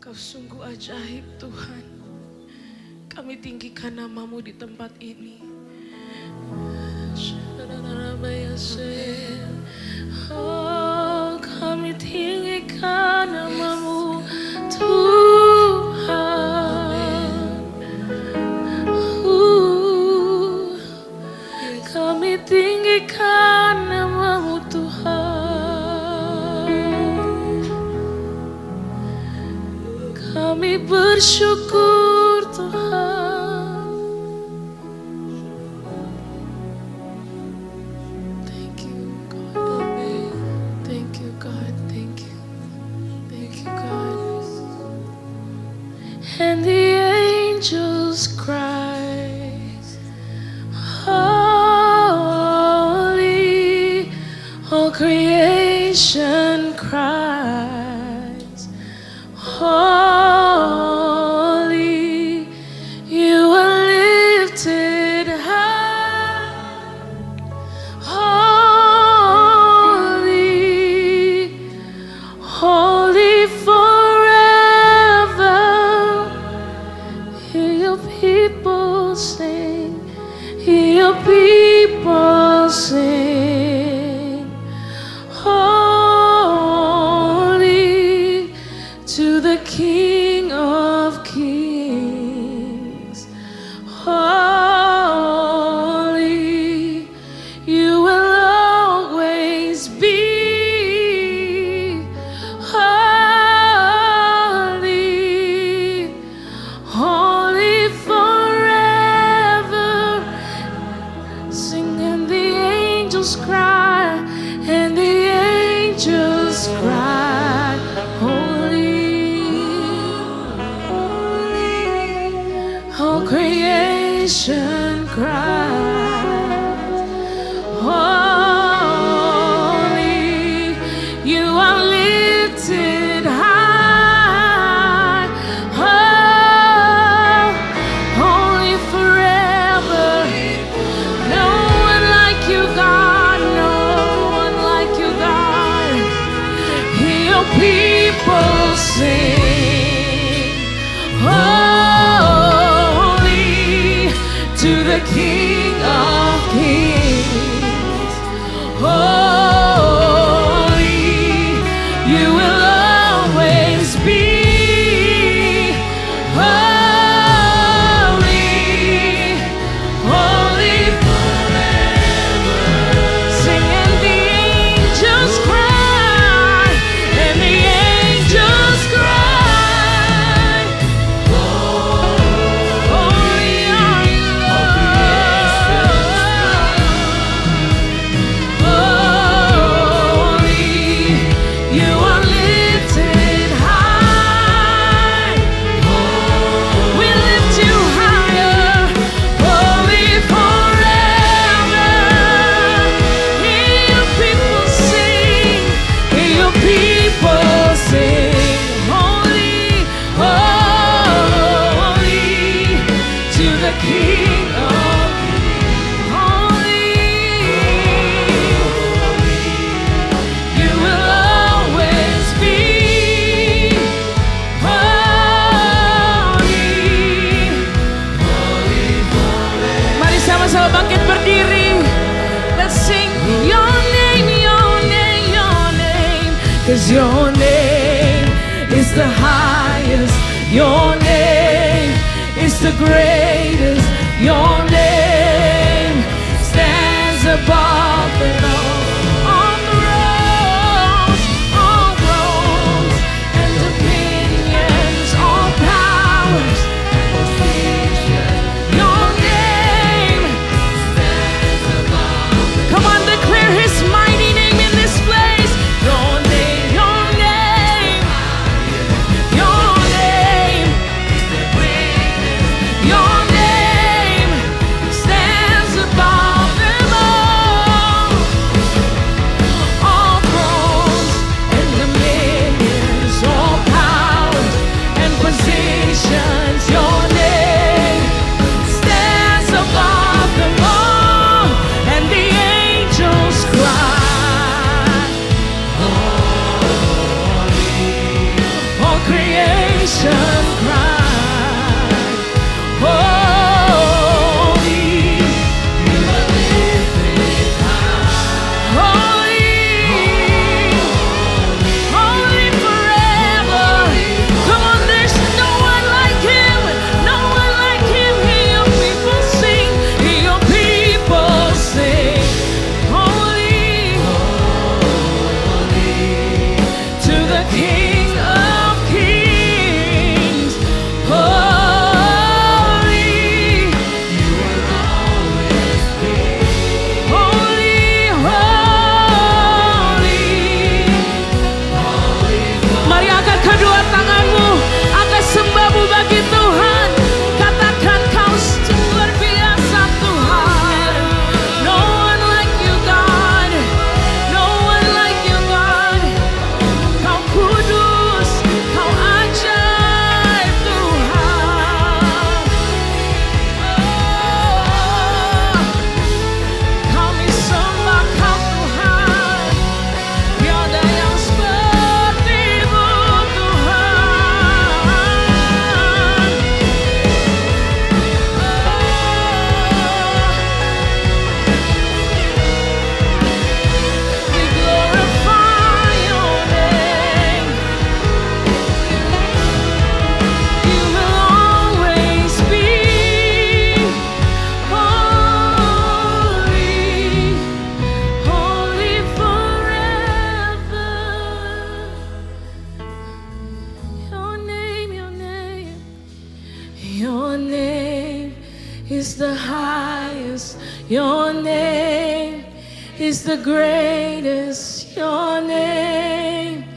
Kau sungguh ajaib Tuhan. Kami tinggikan nama-Mu di tempat ini. Oh, kami tinggikan nama-Mu Tuhan. Kami tinggikan nama-Mu Tuhan. Kami bersyukur Tuhan. Thank you God. Thank you God. Thank you. Thank you God. And the angels cry, holy, all creation cries, holy, you are lifted high, holy, holy forever. Hear your people sing, hear your people sing, holy to the King of Kings, holy, you will always be, holy, holy forever. Sing and the angels cry, and the angels cry, holy, holy, all creation cries, holy, you are lifted high, oh, holy forever. No one like you, God. No one like you, God. Hear your people sing, holy to the King of Kings, holy, you will always be, holy, holy forever. Sing and the angels cry, and the angels cry, holy are you, Lord. Holy, you are lifted high. We lift you higher, holy forever. Hear your people sing, hear your people sing, holy, holy to the King of Kings, holy, you will always be, holy, holy forever. Mari sama-sama bangkit berdiri. Let's sing your name, your name, your name. 'Cause your name is the highest. Your name is the greatest. Your name stands above the law. All thrones and dominions, all powers and positions. Your name stands above. Come on, declare His mighty name in this place. Your name, your name, your name is the greatest. Your name creation cry, holy, you are lifted high. Holy, holy forever. Come on, there's no one like him. No one like him. Hear your people sing. Hear your people sing. Holy, to the King of Kings. Holy, holy, holy. Mari angkat kedua tanganmu, angkat sembahmu bagi Tuhan. Katakan kau luar biasa Tuhan. No one like you God, no one like you God. Kau kudus, kau ajaib Tuhan. Oh, kami sembah kau Tuhan. Tiada yang seperti-Mu Tuhan. We glorify your name. You will always be holy, holy forever. Your name, your name, your name is the highest. Your name is the greatest. Your name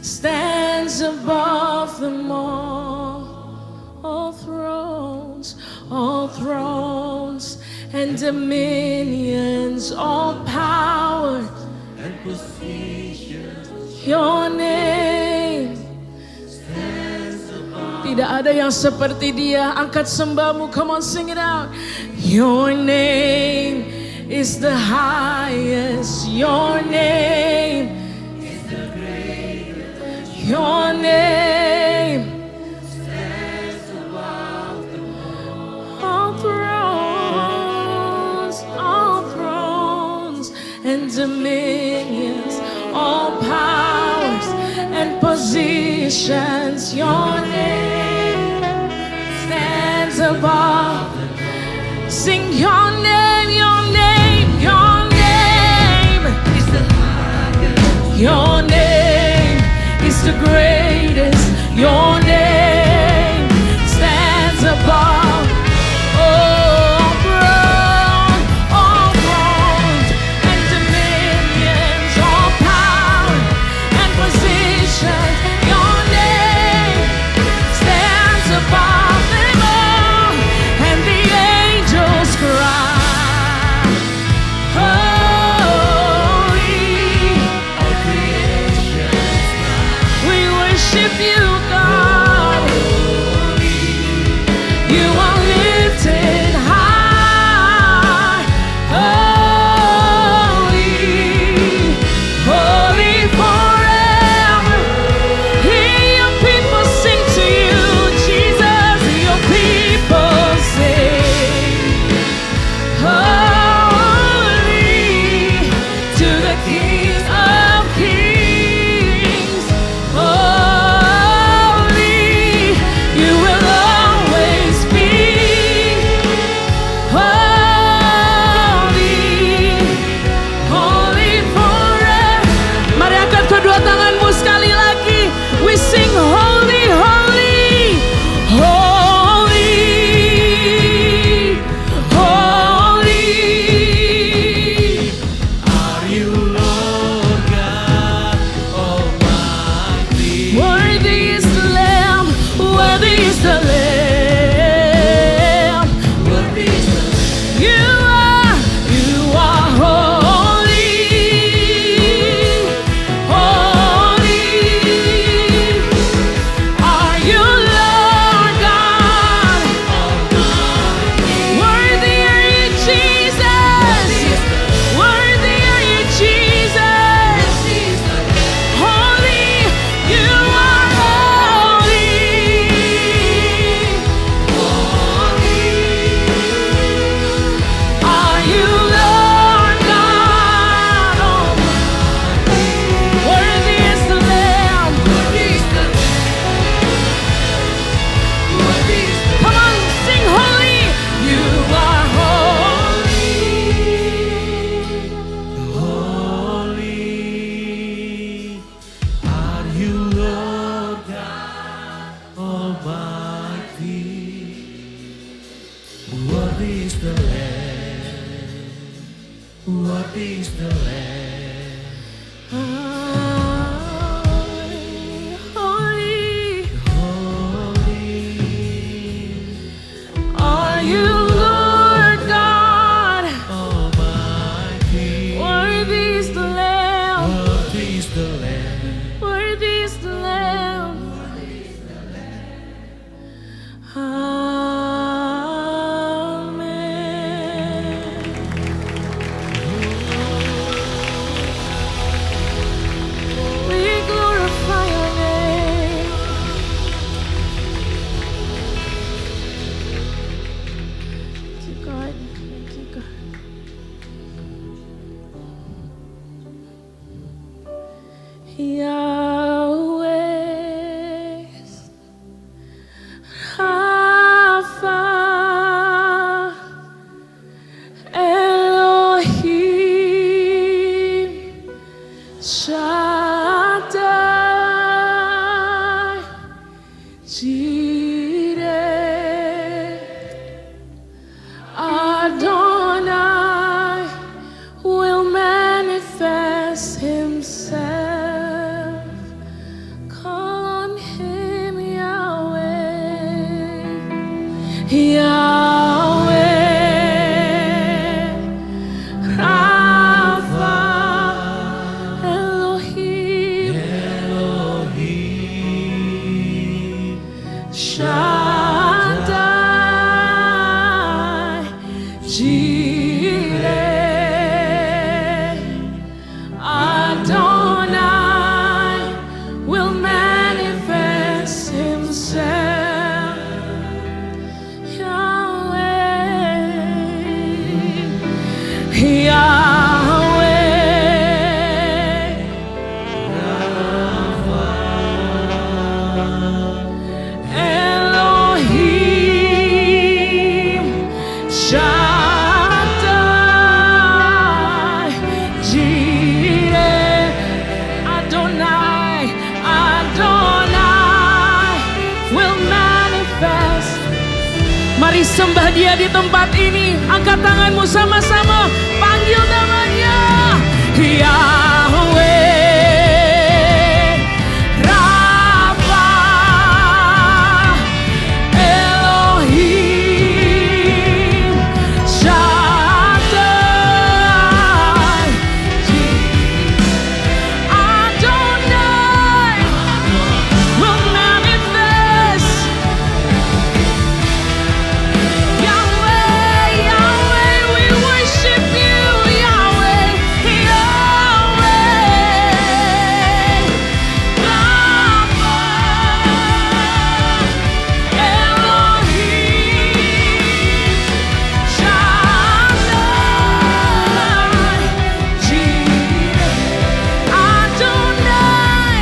stands above them all. All thrones and dominions, all power and positions. Your name. Tidak ada yang seperti Dia. Angkat sembahmu, come on, sing it out. Your name is the highest. Your name is the greatest. Your name stands above all thrones and dominions, all powers and positions. Your name stands above. Sing your name, your name, your name is the highest. Your name is the greatest. Your name stands above all thrones and dominions, all power and positions. Your name stands above them all, and the angels cry. Worthy is the Lamb. Holy, Holy. are you, Lord God? Almighty. Worthy is the Lamb. Worthy is the Lamb. Worthy is the Lamb. Amen. We glorify your name. Thank you, God. Thank you, God. Yahweh, Rapha, Elohim, Shaddai, Jireh, Adonai will manifest himself. Call on him, Yahweh. Yahweh, Rapha, Elohim, Elohim. Shaddai, Jireh, Adonai will manifest himself. Yahweh, Yahweh, Elohim, Shaddai, Jireh, Adonai, Adonai will manifest. Mari sembah dia di tempat ini. Angkat tanganmu sama-sama. Panggil namanya. Yahweh, Rapha, Elohim, Shaddai, Adonai will manifest. Yahweh, Yahweh, we worship you, Yahweh, Yahweh, Rapha, Elohim, Shaddai, Jireh, Adonai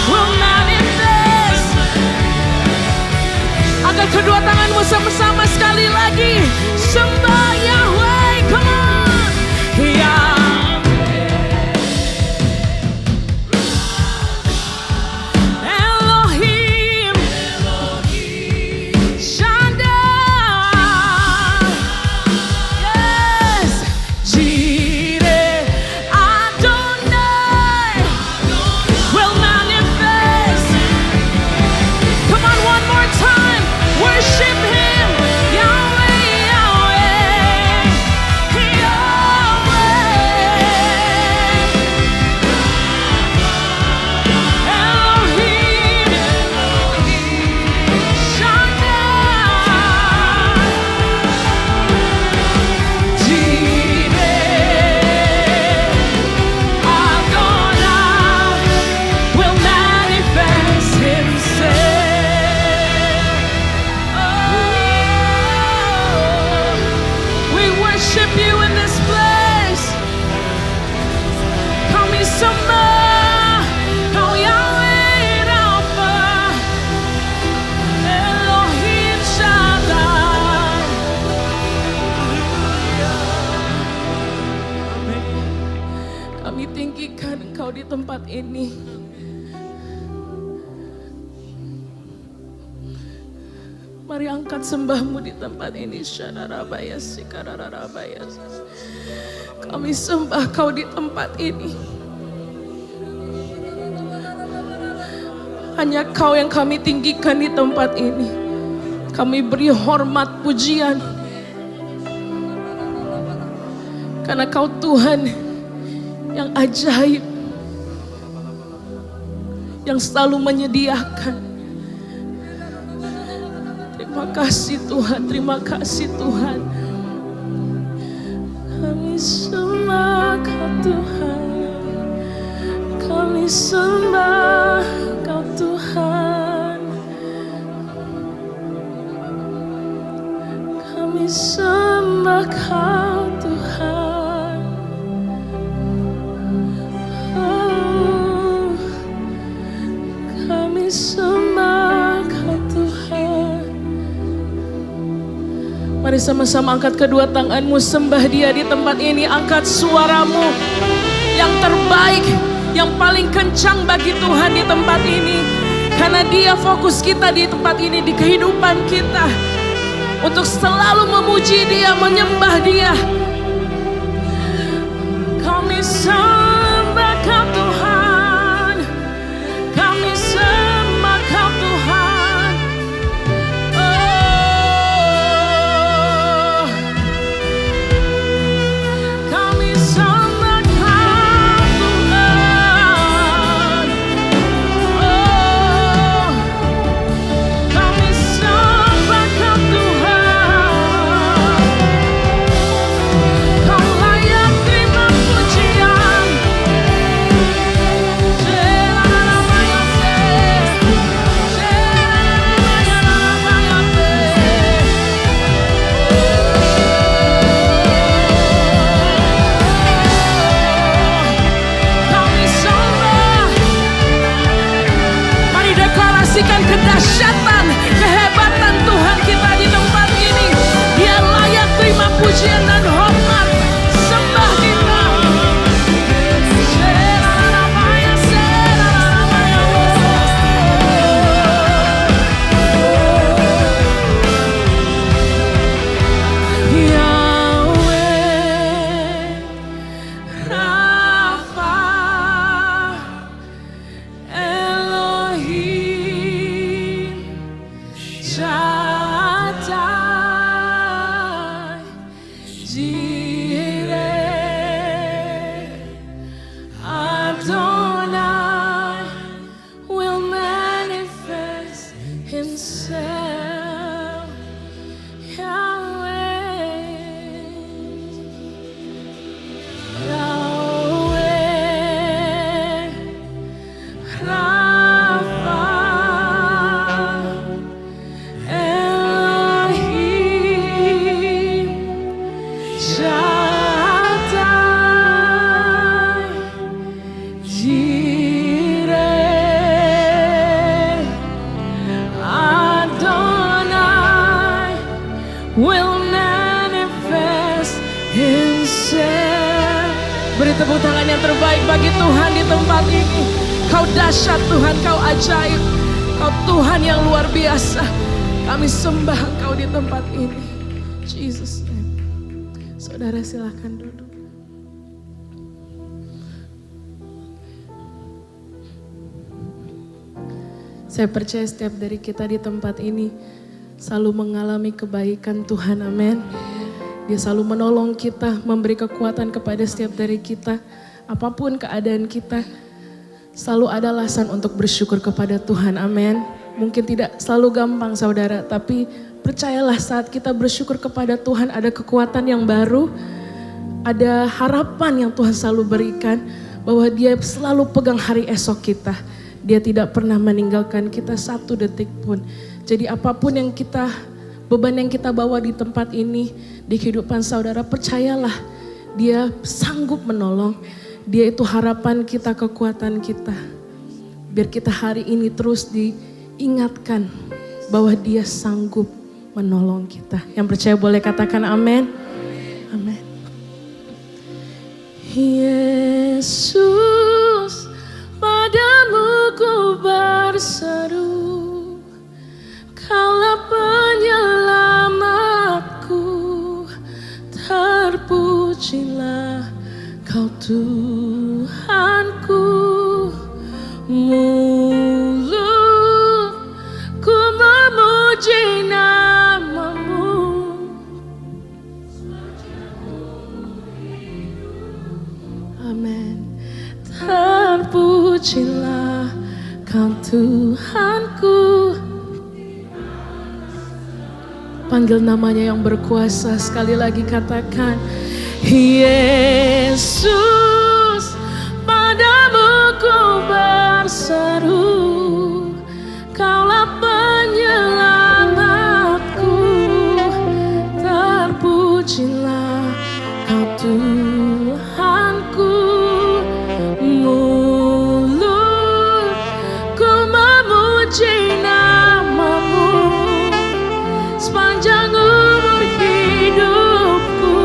will manifest. Angkat kedua tanganmu sama-sama sekali lagi. Sembah Yahweh, come on. Elohim, Shaddai, yes, Jireh, Adonai will manifest. Come on, one more time. Worship him. Yahweh, Yahweh. Mari angkat sembahmu di tempat ini. Syadarabaya sikararabaya. Kami sembah Kau di tempat ini. Hanya Kau yang kami tinggikan di tempat ini. Kami beri hormat pujian. Karena Kau Tuhan yang ajaib. Yang selalu menyediakan. Terima kasih Tuhan, terima kasih Tuhan. Kami sembah Kau Tuhan. Kami sembah Kau Tuhan. Kami sembah Kau Tuhan. Oh, kami sembah Kau Tuhan. Mari sama-sama angkat kedua tanganmu, sembah Dia di tempat ini. Angkat suaramu yang terbaik, yang paling kencang bagi Tuhan di tempat ini. Karena Dia fokus kita di tempat ini, di kehidupan kita. Untuk selalu memuji Dia, menyembah Dia. Kami sembah Kau Tuhan. Kami sembah Kau Tuhan. Kedahsyatan, kehebatan Tuhan kita di tempat ini. Dia layak terima pujian dan hormat. Sembah kita. Beri tepuk tangan yang terbaik bagi Tuhan di tempat ini. Kau dahsyat Tuhan, Kau ajaib. Kau Tuhan yang luar biasa. Kami sembah Engkau di tempat ini. Jesus name. Saudara silakan duduk. Saya percaya setiap dari kita di tempat ini selalu mengalami kebaikan Tuhan, amin. Dia selalu menolong kita, memberi kekuatan kepada setiap dari kita. Apapun keadaan kita, selalu ada alasan untuk bersyukur kepada Tuhan, amin. Mungkin tidak selalu gampang saudara, tapi percayalah saat kita bersyukur kepada Tuhan ada kekuatan yang baru. Ada harapan yang Tuhan selalu berikan, bahwa Dia selalu pegang hari esok kita. Dia tidak pernah meninggalkan kita satu detik pun. Jadi apapun yang kita, beban yang kita bawa di tempat ini, di kehidupan saudara, percayalah Dia sanggup menolong. Dia itu harapan kita, kekuatan kita. Biar kita hari ini terus diingatkan bahwa Dia sanggup menolong kita. Yang percaya boleh katakan amin. Amin. Yesus, padamu ku berseru, Kaulah penyembuh terpujilah Kau Tuhanku, mulutku memuji namamu. Amin. Terpujilah Kau Tuhanku. Panggil namanya yang berkuasa, sekali lagi katakan, Yesus, padamu ku berseru, Kaulah penyelamatku. Terpujilah Kau Tuhanku, mulutku memuji namamu. Sepanjang umur hidupku,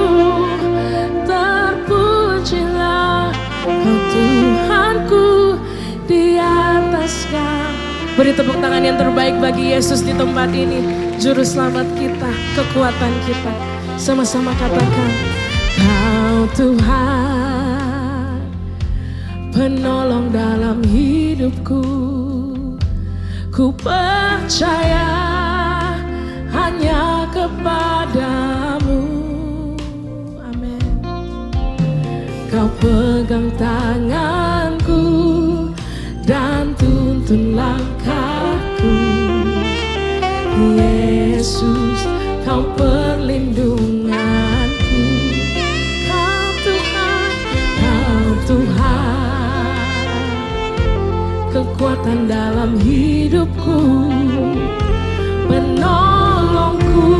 terpujilah Kau Tuhanku di atas kau. Beri tepuk tangan yang terbaik bagi Yesus di tempat ini, Juru Selamat kita, kekuatan kita. Sama-sama katakan, Kau Tuhan, penolong dalam hidupku. Ku percaya hanya kepadamu. Amin. Kau pegang tanganku dan tuntun langkahku. Yesus, Kau perlindunganku. Kau Tuhan, Kau Tuhan, kekuatan dalam hidupku, penolongku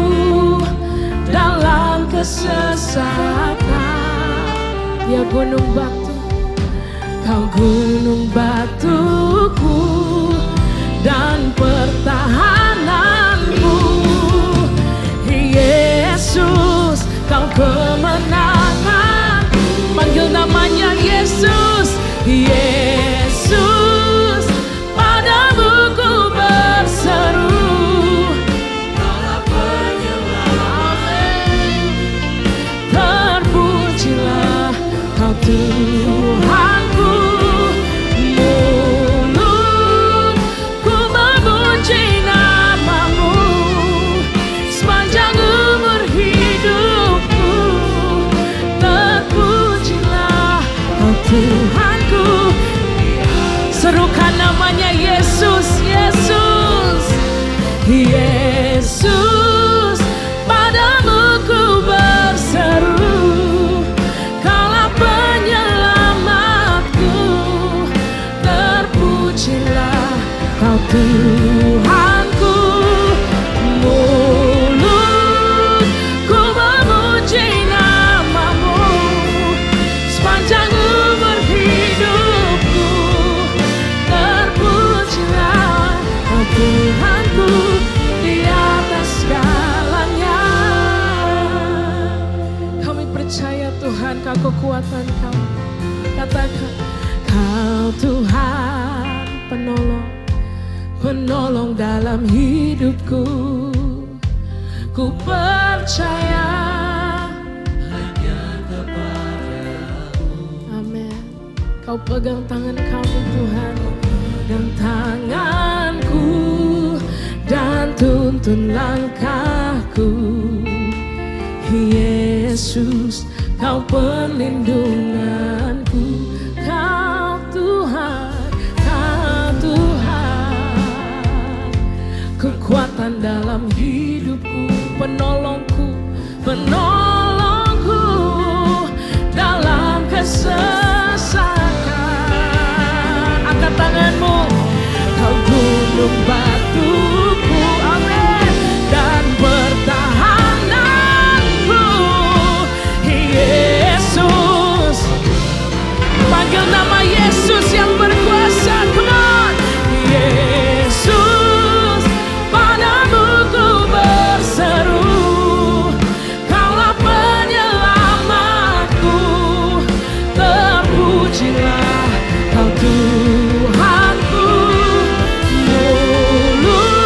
dalam kesesakan. Ya gunung batu, Kau gunung batuku dan pertahananku. Yesus, Kau kemenangan. Panggil namanya Yesus. Yesus, padamu ku berseru, Kaulah penyelamat. Terpujilah Kau Tuhanku, mulutku memuji namamu. Sepanjang umur hidupku, terpujilah Kau Tuhanku. Serukan namanya Yesus, Yesus, Yesus, padamu ku berseru, Kaulah penyelamatku. Terpujilah Kau Tuhanku, mulutku memuji namamu. Sepanjang umur hidupku, terpujilah Kau Tuhanku di atas segalanya. Kami percaya Tuhan, Kau kekuatan kami. Katakan, Kau Tuhan, penolong, penolong dalam hidupku. Ku percaya hanya kepadamu. Amin. Kau pegang tangan kami Tuhan, dan tanganku dan tuntun langkahku. Yesus, Kau perlindunganku. Kau Tuhan, Kau Tuhan, kekuatan dalam hidupku, penolongku, penolongku dalam kesesakan. Angkat tanganmu, Kau gunung batuku, amin, dan pertahananku. Yesus, panggil nama Yesus yang berkuasa, come on. Yesus, padamu ku berseru, Kaulah penyelamatku. Terpujilah Kau Tuhanku, mulut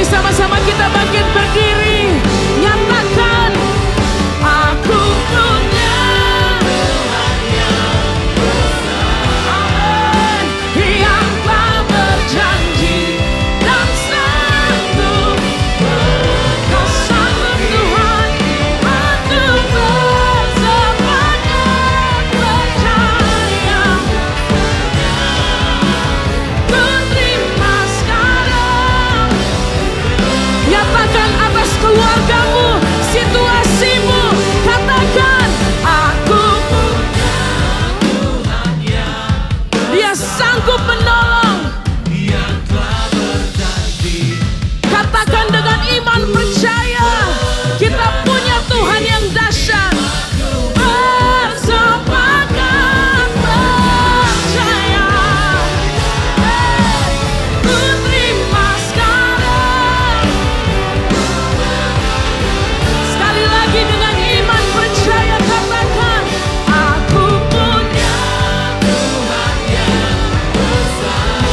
Mari sama-sama kita bangkit berdiri. Nyatakan, aku punya Tuhan yang besar, yang telah berjanji dan sanggup. Kau sanggup Tuhan untuk bersemangat percaya. Ku terima sekarang. Nyatakan atas keluargamu, situasimu. Katakan, aku punya Tuhan yang Dia sanggup menolong. yang telah berjanji. Katakan dengan iman percaya, kita punya Tuhan yang dahsyat. Bersemangat percaya. Ku terima sekarang. Sekali lagi dengan iman percaya, katakan, aku punya Tuhan yang besar,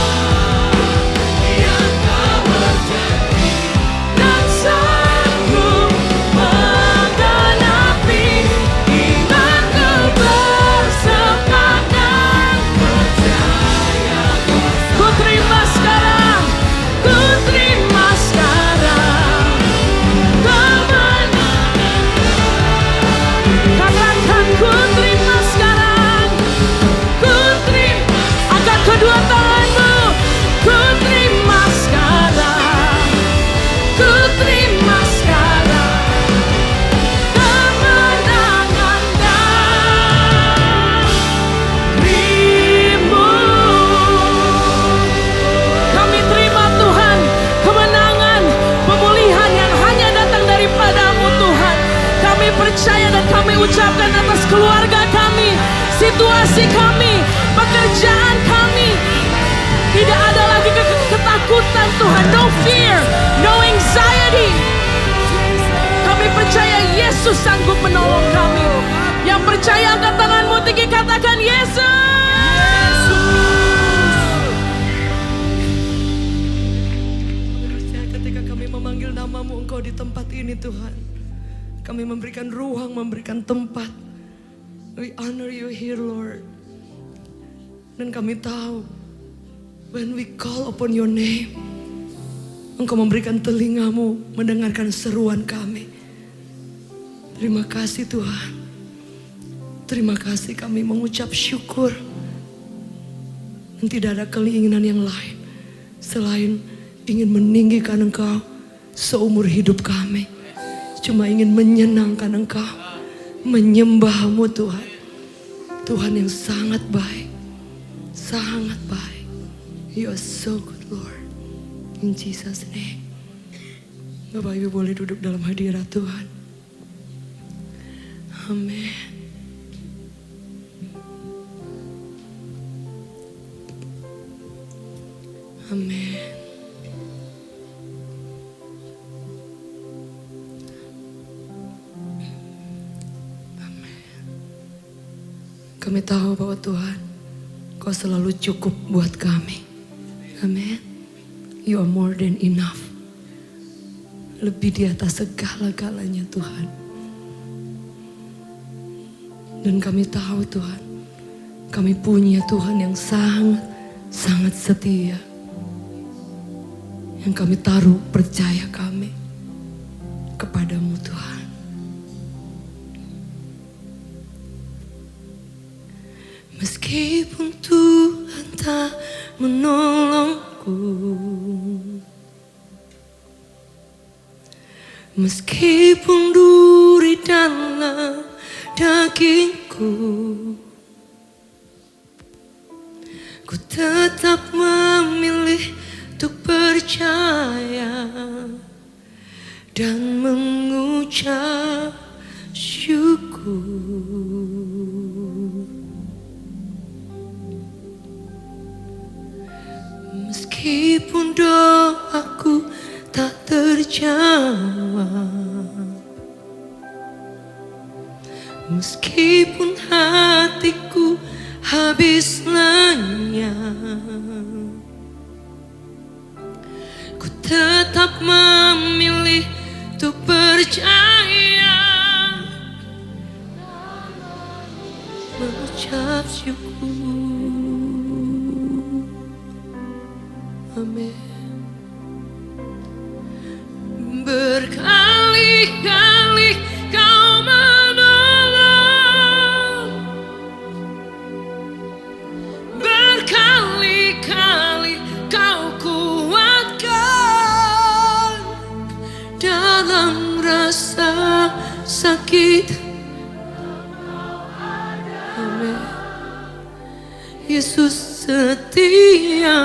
yang telah berjanji. dan sanggup menggenapi imanku. Bersemangat Percaya ku terima sekarang, ku terima sekarang kemenangan. Katakan, ku terima sekarang, ku terima. Angkat kedua tanganmu, ku terima sekarang, ku terima sekarang kemenangan darimu. Kami terima Tuhan kemenangan, pemulihan yang hanya datang daripada-Mu Tuhan. Kami percaya dan kami ucapkan atas keluarga kami, situasi kami, pekerjaan kami. Tidak ada lagi ketakutan Tuhan. No fear, no anxiety. Kami percaya Yesus sanggup menolong kami. Yang percaya angkat tanganmu tinggi, katakan Yesus. Percaya ketika kami memanggil nama-Mu, Engkau di tempat ini Tuhan. Kami memberikan ruang, memberikan tempat. We honor You here Lord. Dan kami tahu, when we call upon Your name, Engkau memberikan telinga-Mu mendengarkan seruan kami. Terima kasih Tuhan. Terima kasih, kami mengucap syukur. Dan tidak ada keinginan yang lain selain ingin meninggikan Engkau seumur hidup kami. Cuma ingin menyenangkan Engkau, menyembah-Mu Tuhan. Tuhan yang sangat baik, sangat baik. You are so good Lord. In Jesus name. Bapak Ibu boleh duduk dalam hadirat Tuhan. Amin. Amin. Kami tahu bahwa Tuhan, Kau selalu cukup buat kami. Amin. You are more than enough. Lebih di atas segala-galanya Tuhan. Dan kami tahu Tuhan, kami punya Tuhan yang sangat setia. Yang kami taruh percaya kami kepada-Mu Tuhan. Meskipun Tuhan tak menolongku, meskipun duri dalam dagingku, ku tetap memilih untuk percaya dan mengucap syukur. Meskipun doaku tak terjawab, meskipun hatiku habis lenyap, ku tetap tetap memilih untuk percaya, mengucap syukur. Amin. Berkali-kali Kau menolong, berkali-kali Kau kuatkan dalam rasa sakit. Amin. Yesus setia.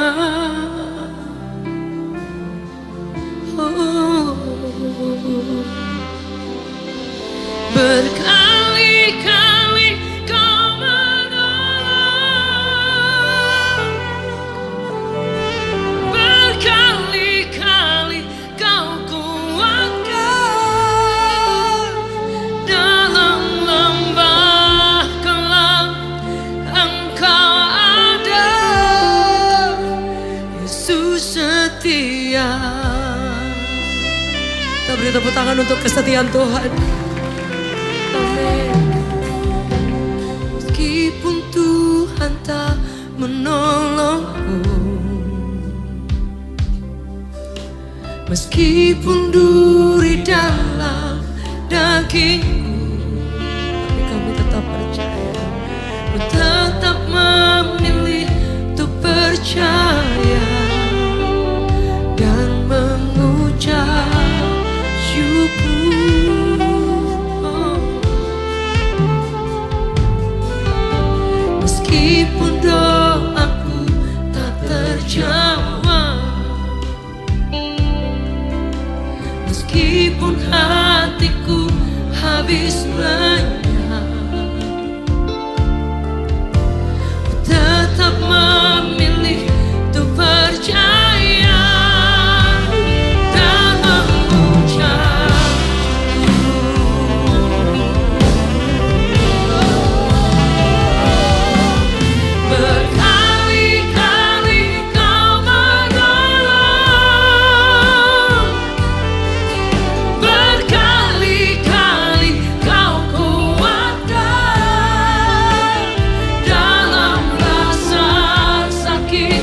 Berkali-kali Kau menolong, berkali-kali Kau kuatkan dalam lembah kelam. Engkau ada, Yesus setia. Kita beri tepuk tangan untuk kesetiaan Tuhan. Amin. Meskipun Tuhan tak menolongku, meskipun duri dalam dagingku, tapi kami tetap percaya. Ku tetap memilih untuk percaya dan mengucap syukur. Meskipun doaku tak terjawab, meskipun hatiku habis lenyap, ku tetap memilih untuk percaya dan mengucap berkali-kali Kau menolong, berkali-kali Kau kuatkan dalam rasa sakit.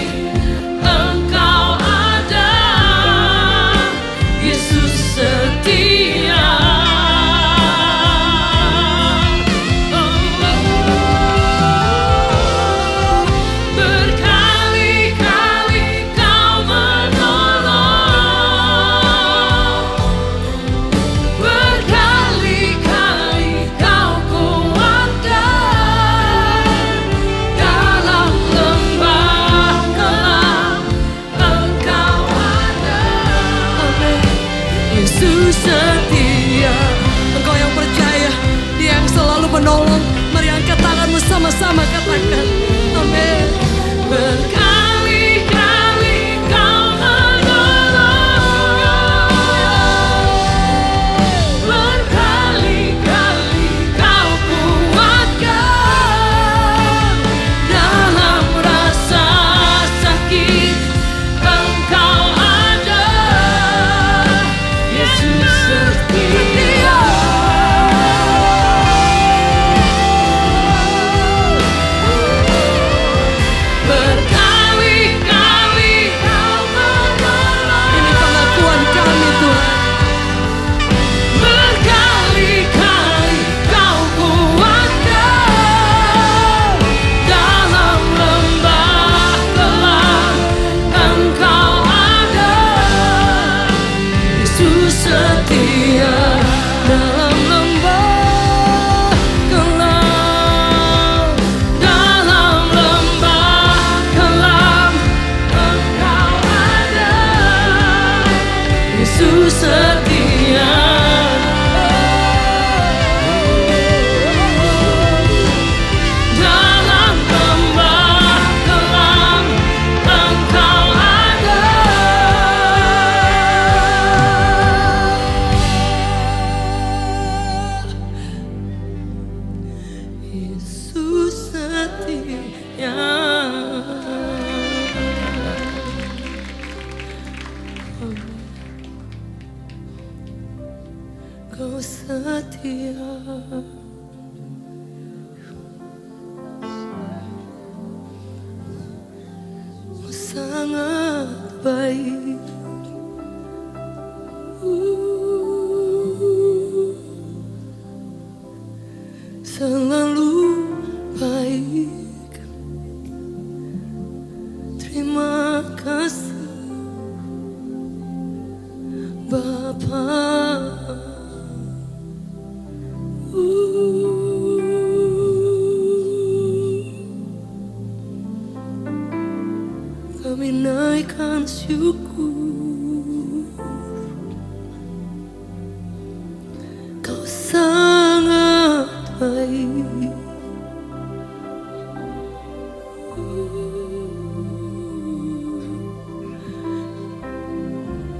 Engkau ada, Yesus setia. Berkali-kali Kau menolong, berkali-kali Kau kuatkan dalam lembah kelam. Engkau ada, amin. Yesus setia. Engkau yang percaya, Dia yang selalu menolong. Mari angkat tanganmu sama-sama katakan amin. Berkali-kali Kau menolong, berkali-kali Kau kuatkan dalam rasa sakit. Engkau ada, Yesus setia. Berkali-kali Kau menolong. Ini pengakuan kami Tuhan. Berkali-kali Kau kuatkan dalam lembah kelam. Engkau ada, Yesus setia dalam lembah kelam, dalam lembah kelam. Engkau ada, Yesus setia. Dalam lembah kelam, Engkau ada. Kau setia, Kau sangat baik. Selalu baik. Terima kasih Bapa. Kami naikkan syukur, Kau sangat baik.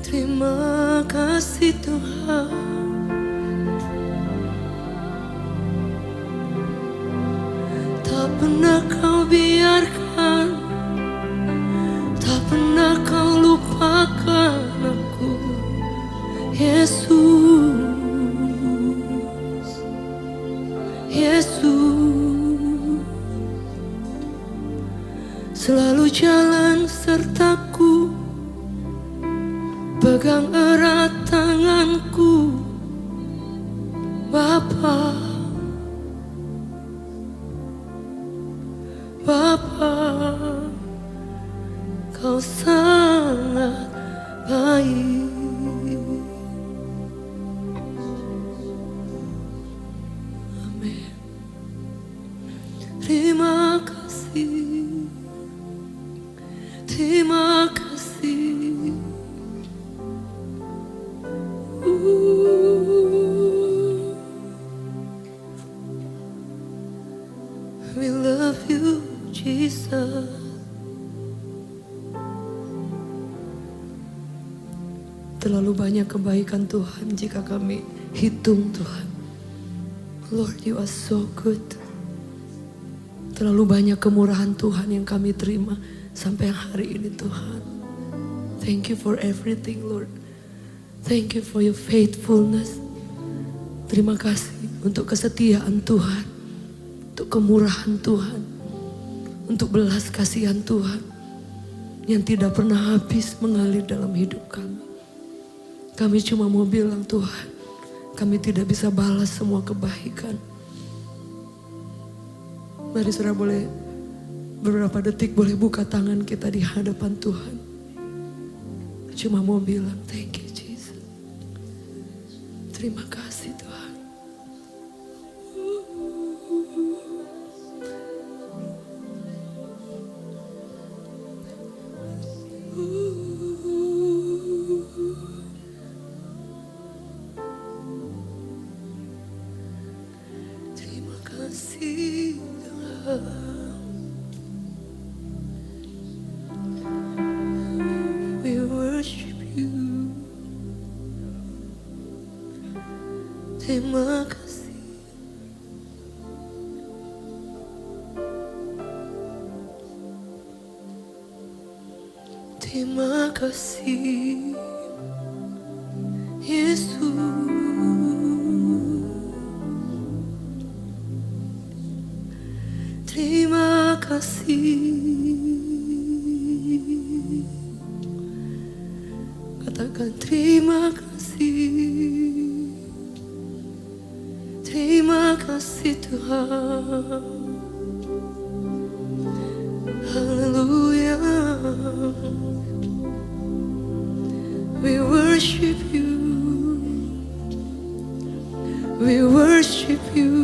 Terima kasih Tuhan. Tak pernah Kau biarkan, tak pernah Kau lupakan aku, Yesus. Yesus selalu jalan sertaku, pegang erat tanganku, Bapa. Bapa, Kau sangat baik. Amin. Terima kasih, terima kasih. We love you, Jesus. Terlalu banyak kebaikan Tuhan jika kami hitung Tuhan. Lord, you are so good. Terlalu banyak kemurahan Tuhan yang kami terima sampai hari ini Tuhan. Thank you for everything Lord. Thank you for your faithfulness. Terima kasih untuk kesetiaan Tuhan, untuk kemurahan Tuhan, untuk belas kasihan Tuhan yang tidak pernah habis mengalir dalam hidup kami. Kami cuma mau bilang Tuhan, kami tidak bisa balas semua kebaikan. Mari saudara boleh beberapa detik boleh buka tangan kita di hadapan Tuhan. Cuma mau bilang thank you Jesus. Terima kasih Tuhan. Terima kasih Tuhan. We worship you. Terima kasih. Terima kasih Yesus. Terima kasih. Katakan terima kasih. Terima kasih Tuhan. Haleluya. We worship you. We worship you.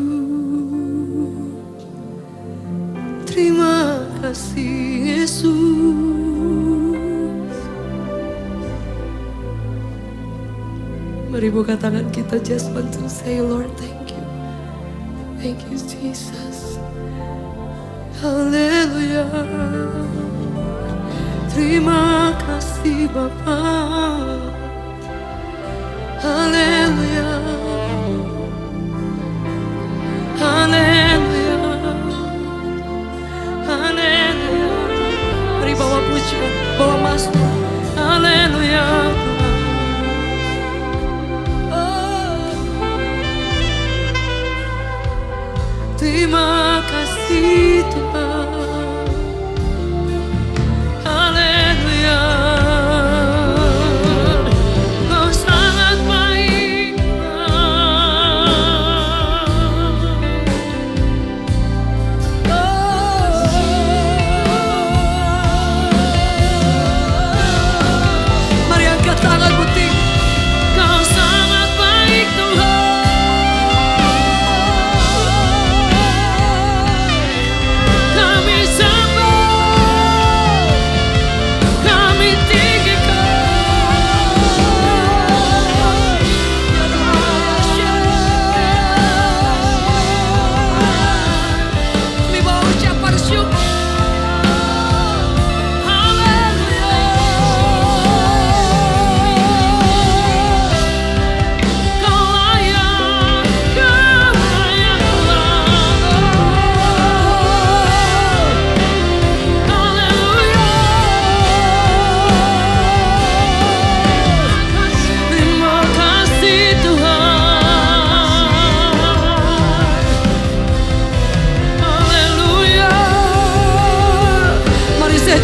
Terima kasih Yesus. Mari buka tangan kita, just want to say Lord thank you. Thank you Jesus. Haleluya. Terima kasih Bapa. Haleluya. Haleluya. Haleluya. Mari bawa pujian, bawa mazmur. Haleluya. Oh. kasih Tuhan. Haleluya. Kau sangat baik. Mari angkat tanganmu tinggi. Kau sangat baik Tuhan. Kami sembah, kami tinggikan. Kami mau ucapan syukur.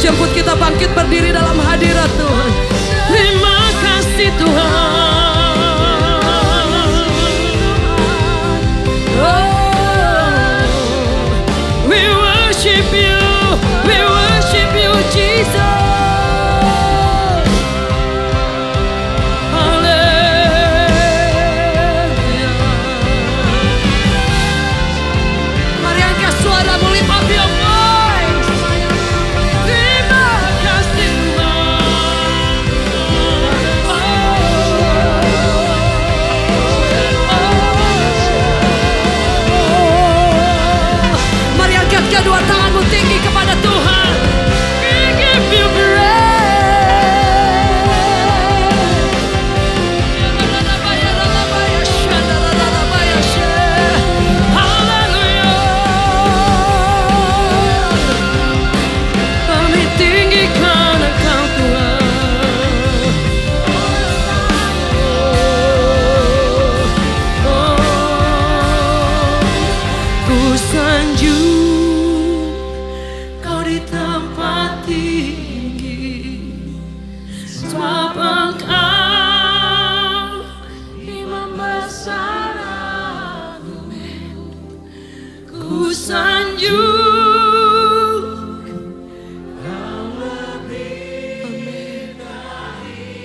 Jemput kita bangkit berdiri dalam hadirat Tuhan. Terima kasih Tuhan. Oh, we worship you Jesus. Haleluya. Mari angkat suaramu, lift up your voice. Kedua tanganmu tinggi kepada Tuhan. We give you Haleluya. Kami tinggikan Engkau Tuhan. Ku sanjung di tempat tinggi, sebab Engkau Imam besar agung. Ku sanjung Kau lebih dari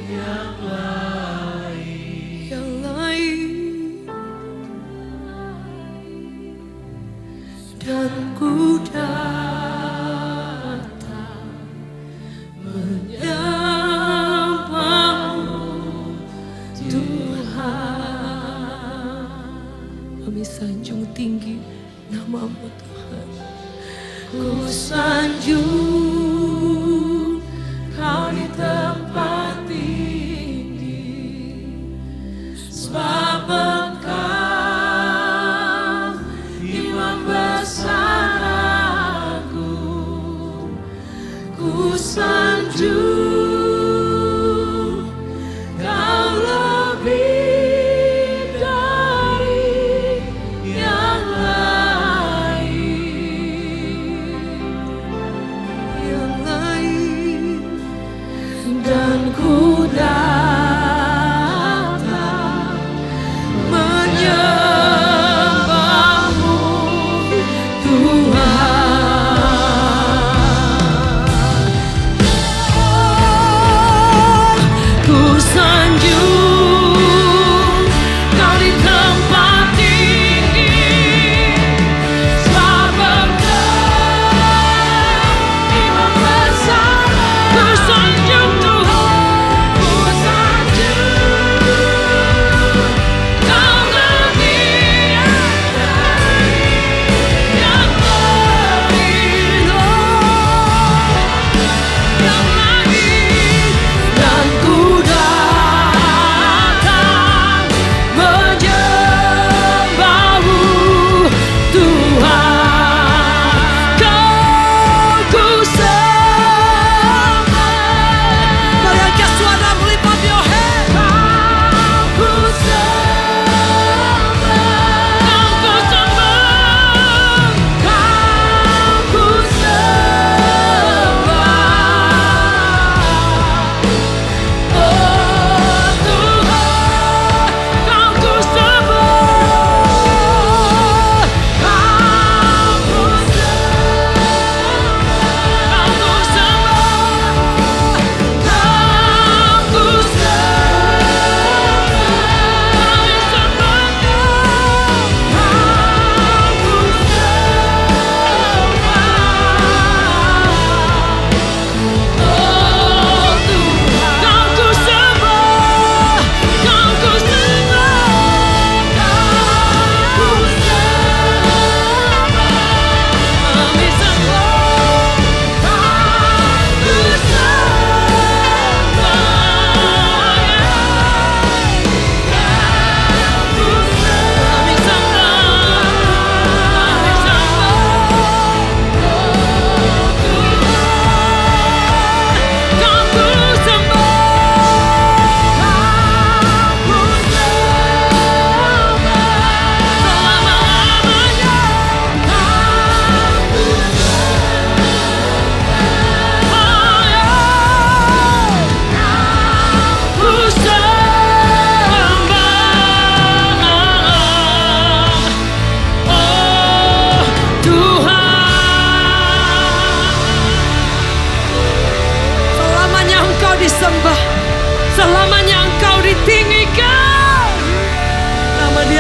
yang lain, dan ku sanjung tinggi nama-Mu Tuhan. Ku sanjung Kau di tempat tinggi, sebab Engkau Imam besar agung. Ku sanjung Kau lebih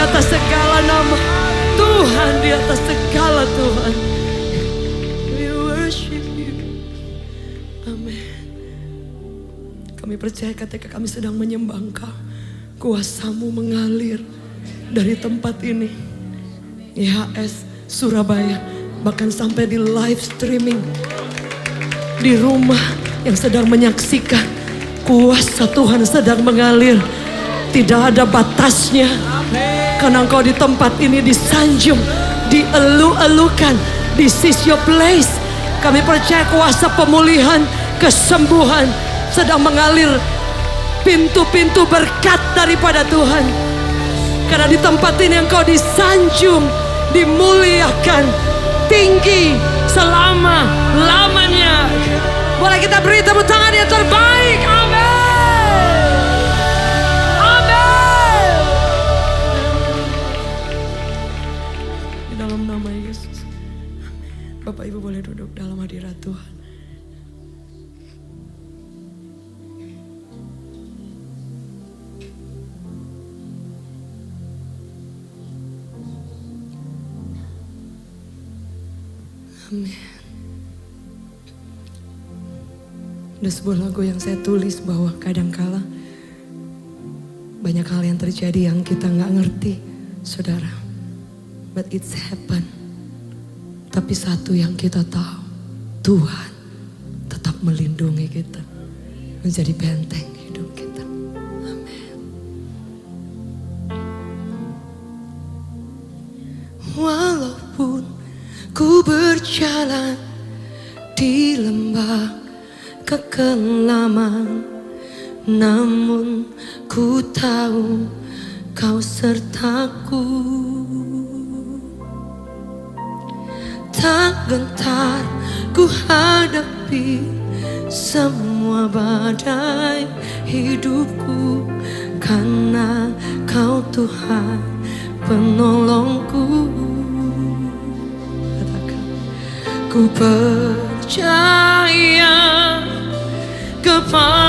atas segala nama, Tuhan di atas segala Tuhan. We worship you. Amin. Kami percaya ketika kami sedang menyembah Engkau, kuasa-Mu mengalir dari tempat ini, IHS Surabaya, bahkan sampai di live streaming di rumah yang sedang menyaksikan. Kuasa Tuhan sedang mengalir, tidak ada batasnya. Karena Engkau di tempat ini disanjung, dielu-elukan. This is your place. Kami percaya kuasa pemulihan, kesembuhan sedang mengalir, pintu-pintu berkat daripada Tuhan. Karena di tempat ini Engkau disanjung, dimuliakan, tinggi selama-lamanya. Boleh kita beri tepuk tangan yang terbaik. Amin. Amin. Di dalam nama Yesus. Amin. Bapak Ibu boleh duduk dalam hadirat Tuhan. Amin. Ada sebuah lagu yang saya tulis bahwa kadangkala banyak hal yang terjadi yang kita nggak ngerti, saudara. But it's happen. Tapi satu yang kita tahu, Tuhan tetap melindungi kita, menjadi benteng hidup kita. Amin. Walaupun ku berjalan di lembah kekelaman, namun ku tahu Kau sertaku. Tak gentar ku hadapi semua badai hidupku, karena Kau Tuhan penolongku. Katakan, ku percaya kepadamu,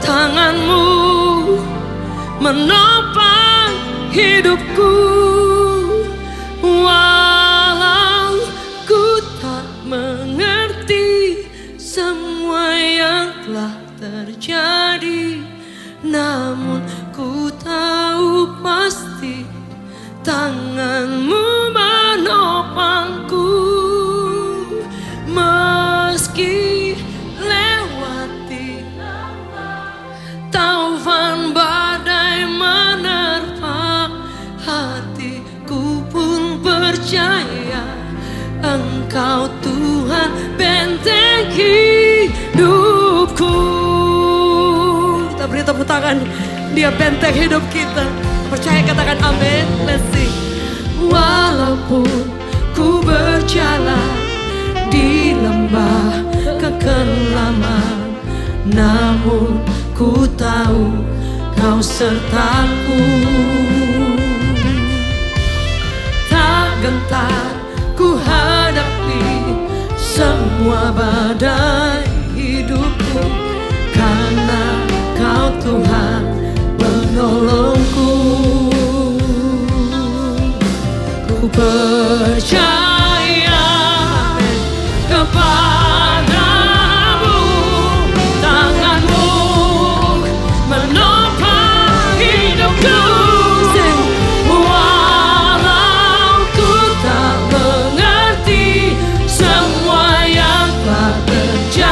tangan-Mu menopang hidupku. Walau ku tak mengerti semua yang telah terjadi, namun ku tahu pasti tangan-Mu menopangku. Meski lewati taufan badai menerpa, hatiku pun percaya Engkau Tuhan benteng hidupku. Kita beri tepuk tangan, Dia benteng hidup kita. Percaya, katakan amin. Let's sing. Walaupun ku berjalan di lembah kekelaman, namun ku tahu Kau sertaku. Tak gentar ku hadapi semua badai hidupku, karena Kau Tuhan penolongku. Ku percaya kepadamu, tangan-Mu menopang hidupku. Walau ku tak mengerti semua yang telah terjadi,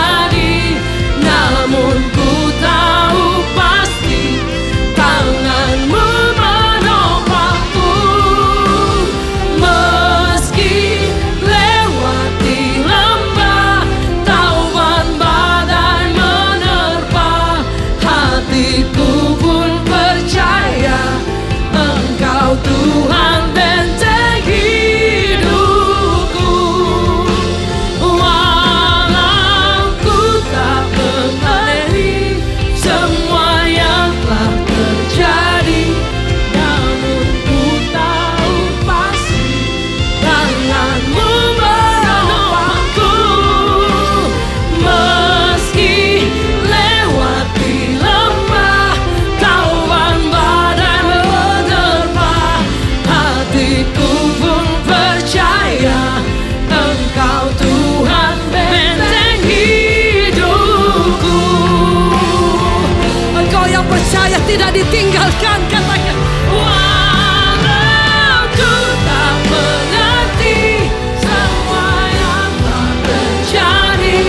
tidak ditinggalkan. Katakan, walau ku tak mengerti semua yang telah terjadi,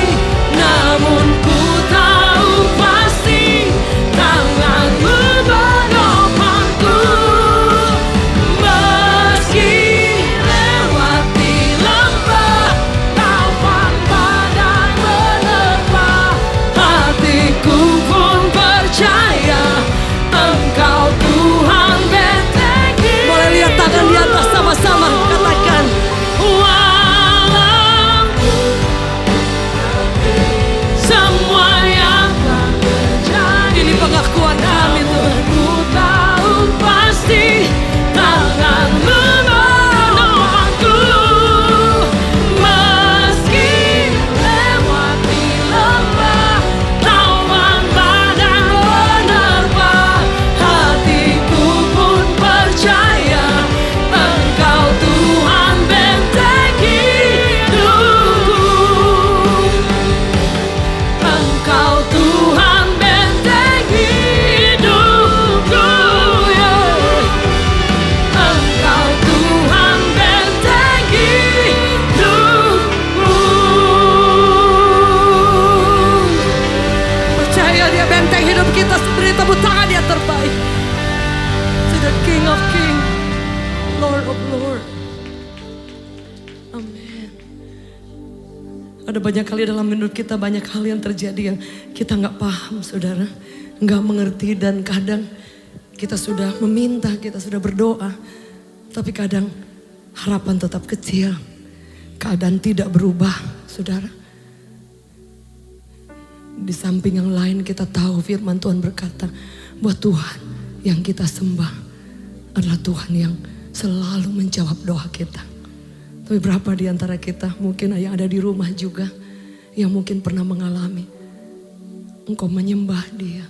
namun ku tahu pasti tanganmu menopangku. Meski lewati lembah, taufan badai menerpa, hatiku pun percaya Engkau Tuhan bentengku. Boleh lihat tangan di atas sama-sama, katakan, walau semua yang telah terjadi. Ini pengakuan kami Tuhan. Ku tahu pasti tanganmu menopangku. Meski lewati lembah, taufan badai menerpa, hatiku pun percaya Engkau Tuhan benteng hidupku. Engkau Tuhan benteng hidupku, ya. Engkau Tuhan benteng hidupku. Percaya Dia benteng hidup kita. Beri tepuk tangan yang terbaik to the King of Kings, Lord of Lords. Amin. Ada banyak kali dalam hidup kita, banyak hal yang terjadi yang kita nggak paham, saudara, nggak mengerti, dan kadang kita sudah meminta, kita sudah berdoa, tapi kadang harapan tetap kecil, keadaan tidak berubah, saudara. Di samping yang lain kita tahu firman Tuhan berkata bahwa Tuhan yang kita sembah adalah Tuhan yang selalu menjawab doa kita. Tapi berapa di antara kita mungkin yang ada di rumah juga yang mungkin pernah mengalami engkau menyembah Dia,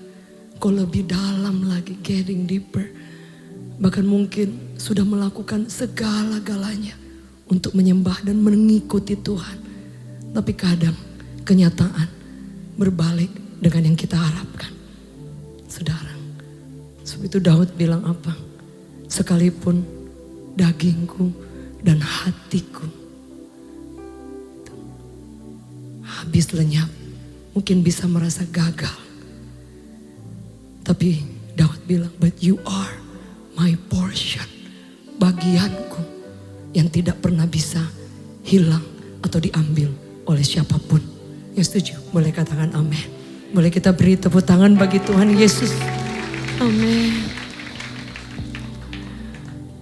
engkau lebih dalam lagi, getting deeper. Bahkan mungkin sudah melakukan segala-galanya untuk menyembah dan mengikuti Tuhan. Tapi kadang kenyataan berbalik dengan yang kita harapkan. Saudara, sebab itu Daud bilang apa? Sekalipun dagingku dan hatiku habis lenyap, mungkin bisa merasa gagal. Tapi Daud bilang, but you are my portion. Bagianku yang tidak pernah bisa hilang atau diambil oleh siapapun. Yang setuju boleh katakan amin. Boleh kita beri tepuk tangan bagi Tuhan Yesus. Amin.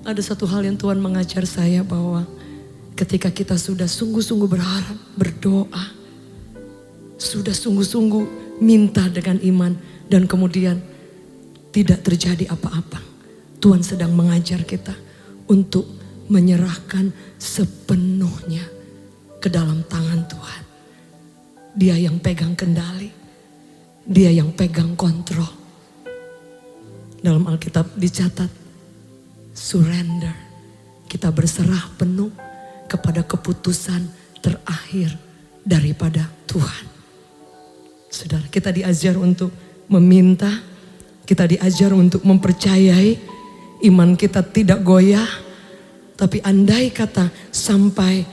Ada satu hal yang Tuhan mengajar saya, bahwa ketika kita sudah sungguh-sungguh berharap, berdoa, sudah sungguh-sungguh minta dengan iman, dan kemudian tidak terjadi apa-apa, Tuhan sedang mengajar kita untuk menyerahkan sepenuhnya ke dalam tangan Tuhan. Dia yang pegang kendali, Dia yang pegang kontrol. Dalam Alkitab dicatat, surrender. Kita berserah penuh kepada keputusan terakhir daripada Tuhan. Saudara, kita diajar untuk meminta, kita diajar untuk mempercayai, iman kita tidak goyah. Tapi andai kata sampai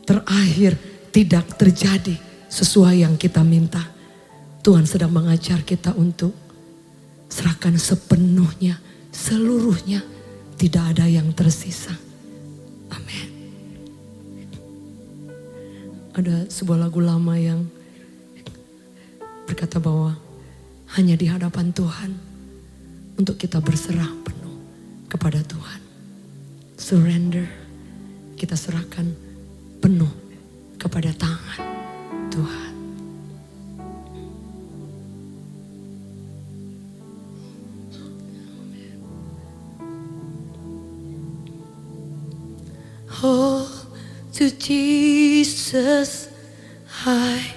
terakhir tidak terjadi sesuai yang kita minta, Tuhan sedang mengajar kita untuk serahkan sepenuhnya, seluruhnya, tidak ada yang tersisa. Amin. Ada sebuah lagu lama yang berkata bahwa hanya di hadapan Tuhan untuk kita berserah penuh kepada Tuhan. Surrender, kita serahkan penuh kepada tangan Tuhan. Oh, to Jesus I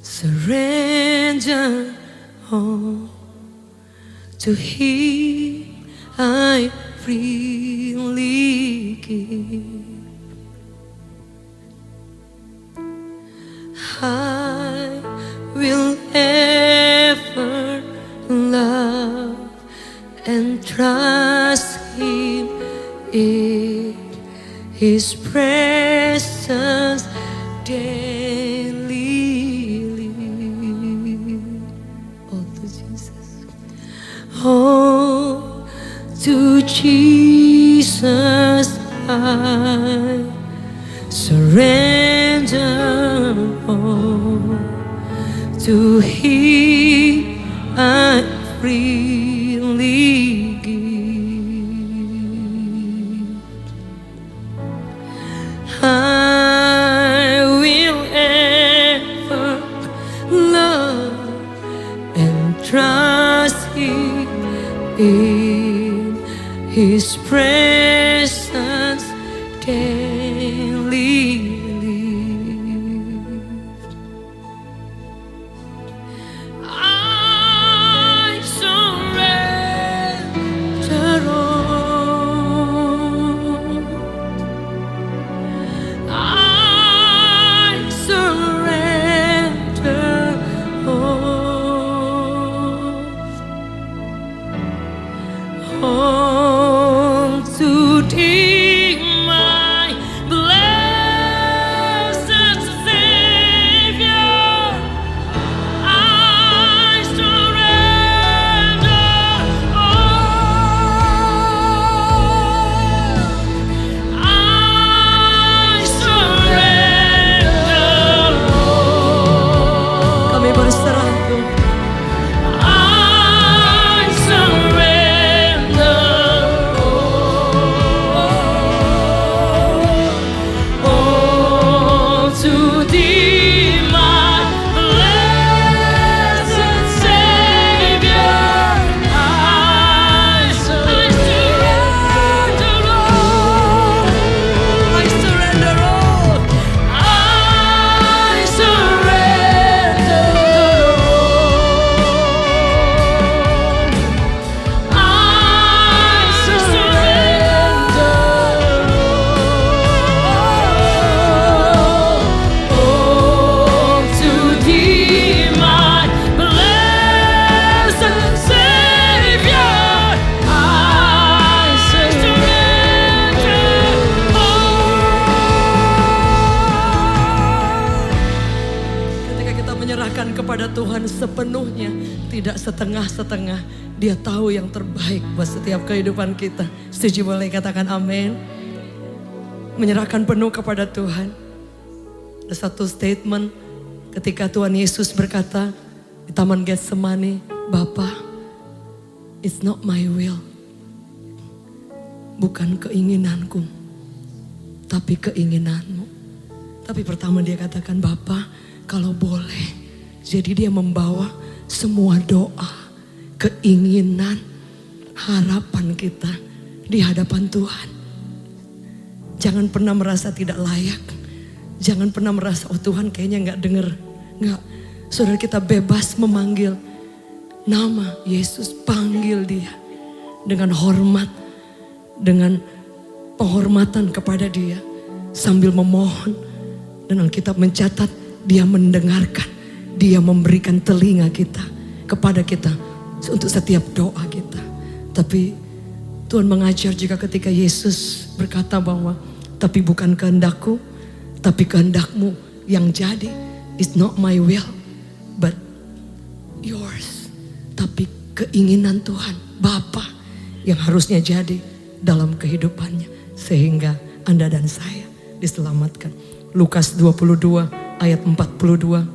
surrender all. To Him I freely give. I will ever love His presence daily. Oh, to Jesus. Oh, to Jesus I surrender all. To Him I freely give. I will ever love and trust Him in His presence daily. I surrender all. I surrender all to Thee, my blessed Savior. I surrender all. I surrender all. Kami berserah Tuhan. I surrender all to Thee, my blessed Savior. I surrender all. I surrender all. I surrender all. I surrender all to Thee, my blessed Savior. I surrender all. Ketika kita menyerahkan kepada Tuhan sepenuhnya, tidak setengah-setengah, Dia tahu yang terbaik buat setiap kehidupan kita. Setuju, boleh katakan amin. Menyerahkan penuh kepada Tuhan. Ada satu statement ketika Tuhan Yesus berkata di Taman Getsemani, Bapa, it's not my will, bukan keinginanku, tapi keinginanmu. Tapi pertama dia katakan, Bapa, kalau boleh. Jadi dia membawa semua doa, keinginan, harapan kita di hadapan Tuhan. Jangan pernah merasa tidak layak. Jangan pernah merasa, oh Tuhan kayaknya gak denger. Enggak, saudara, kita bebas memanggil nama Yesus. Panggil Dia dengan hormat, dengan penghormatan kepada Dia, sambil memohon. Dan Alkitab mencatat, Dia mendengarkan, Dia memberikan telinga kita kepada kita untuk setiap doa kita. Tapi Tuhan mengajar juga ketika Yesus berkata bahwa tapi bukan kehendakku, tapi kehendak-Mu yang jadi. It's not my will, but yours. Tapi keinginan Tuhan, Bapa, yang harusnya jadi dalam kehidupannya. Sehingga Anda dan saya diselamatkan. Lukas 22 ayat 42.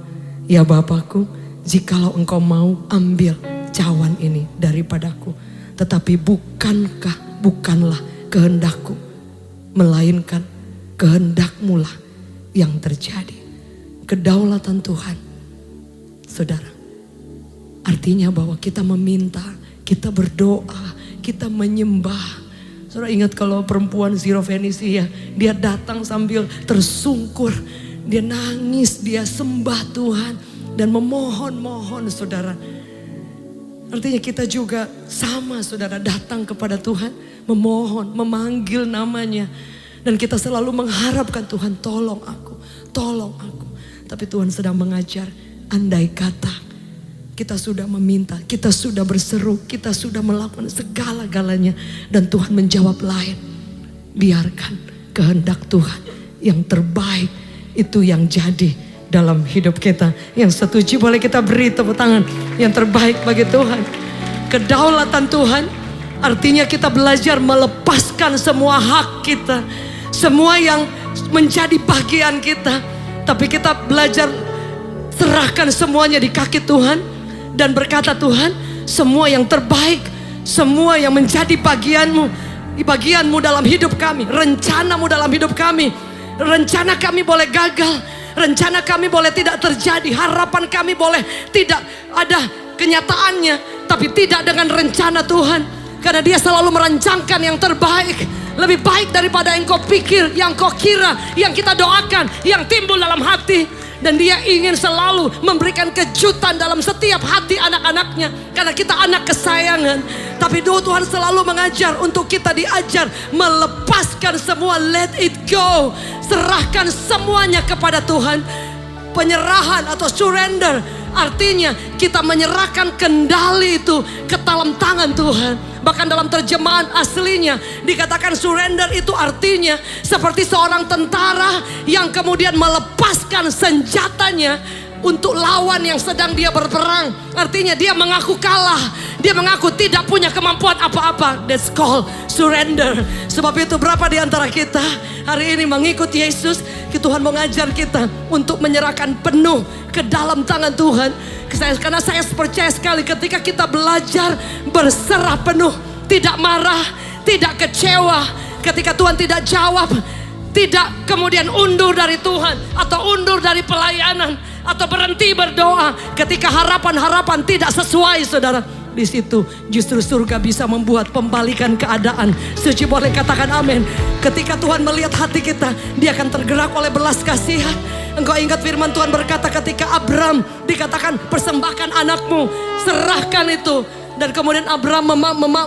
Ya Bapakku, jikalau Engkau mau, ambil cawan ini daripadaku. Tetapi bukanlah kehendakku, melainkan kehendak-Mu lah yang terjadi. Kedaulatan Tuhan, saudara, artinya bahwa kita meminta, kita berdoa, kita menyembah. Saudara ingat kalau perempuan Sirofenisia, dia datang sambil tersungkur, dia nangis, dia sembah Tuhan dan memohon-mohon, saudara. Artinya kita juga sama, saudara, datang kepada Tuhan, memohon, memanggil namanya. Dan kita selalu mengharapkan, Tuhan tolong aku, tolong aku. Tapi Tuhan sedang mengajar, andai kata kita sudah meminta, kita sudah berseru, kita sudah melakukan segala-galanya, dan Tuhan menjawab lain. Biarkan kehendak Tuhan. Yang terbaik itu yang jadi dalam hidup kita. Yang setuju boleh kita beri tepuk tangan. Yang terbaik bagi Tuhan. Kedaulatan Tuhan artinya kita belajar melepaskan semua hak kita. Semua yang menjadi bagian kita. Tapi kita belajar serahkan semuanya di kaki Tuhan. Dan berkata, Tuhan, semua yang terbaik, semua yang menjadi bagianmu dalam hidup kami, rencanamu dalam hidup kami. Rencana kami boleh gagal, rencana kami boleh tidak terjadi, harapan kami boleh tidak ada kenyataannya, tapi tidak dengan rencana Tuhan. Karena Dia selalu merancangkan yang terbaik, lebih baik daripada yang kau pikir, yang kau kira, yang kita doakan, yang timbul dalam hati. Dan Dia ingin selalu memberikan kejutan dalam setiap hati anak-anaknya. Karena kita anak kesayangan. Tapi Tuhan selalu mengajar untuk kita diajar melepaskan semua, let it go. Serahkan semuanya kepada Tuhan. Penyerahan atau surrender artinya kita menyerahkan kendali itu ke dalam tangan Tuhan. Bahkan dalam terjemahan aslinya dikatakan surrender itu artinya seperti seorang tentara yang kemudian melepaskan senjatanya untuk lawan yang sedang dia berperang. Artinya dia mengaku kalah, dia mengaku tidak punya kemampuan apa-apa. That's called surrender. Sebab itu berapa di antara kita hari ini mengikut Yesus, Tuhan mengajar kita untuk menyerahkan penuh ke dalam tangan Tuhan. Karena saya percaya sekali ketika kita belajar berserah penuh, tidak marah, tidak kecewa ketika Tuhan tidak jawab, tidak kemudian undur dari Tuhan atau undur dari pelayanan atau berhenti berdoa ketika harapan-harapan tidak sesuai, saudara. Di situ justru surga bisa membuat pembalikan keadaan. Suci boleh katakan amin. Ketika Tuhan melihat hati kita, Dia akan tergerak oleh belas kasihan. Engkau ingat firman Tuhan berkata ketika Abram dikatakan persembahkan anakmu, serahkan itu. Dan kemudian Abram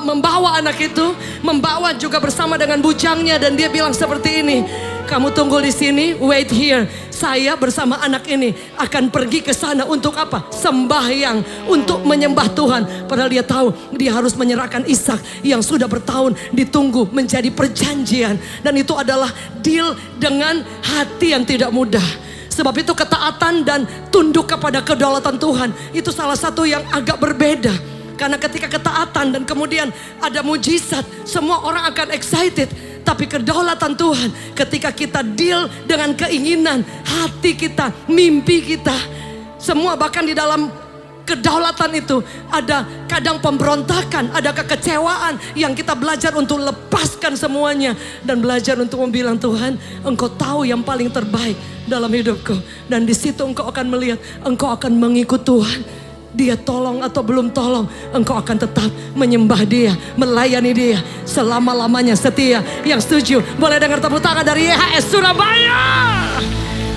membawa anak itu, membawa juga bersama dengan bujangnya, dan dia bilang seperti ini, kamu tunggu di sini, wait here. Saya bersama anak ini akan pergi ke sana untuk apa? Sembahyang, untuk menyembah Tuhan. Padahal dia tahu dia harus menyerahkan Ishak yang sudah bertahun ditunggu menjadi perjanjian. Dan itu adalah deal dengan hati yang tidak mudah. Sebab itu ketaatan dan tunduk kepada kedaulatan Tuhan itu salah satu yang agak berbeda. Karena ketika ketaatan dan kemudian ada mujizat, semua orang akan excited. Tapi kedaulatan Tuhan ketika kita deal dengan keinginan hati kita, mimpi kita, semua bahkan di dalam kedaulatan itu ada kadang pemberontakan, ada kekecewaan yang kita belajar untuk lepaskan semuanya. Dan belajar untuk membilang, Tuhan, Engkau tahu yang paling terbaik dalam hidupku. Dan di situ engkau akan melihat, engkau akan mengikut Tuhan. Dia tolong atau belum tolong, engkau akan tetap menyembah Dia, melayani Dia selama-lamanya setia. Yang setuju boleh dengar tepuk tangan dari YHS Surabaya.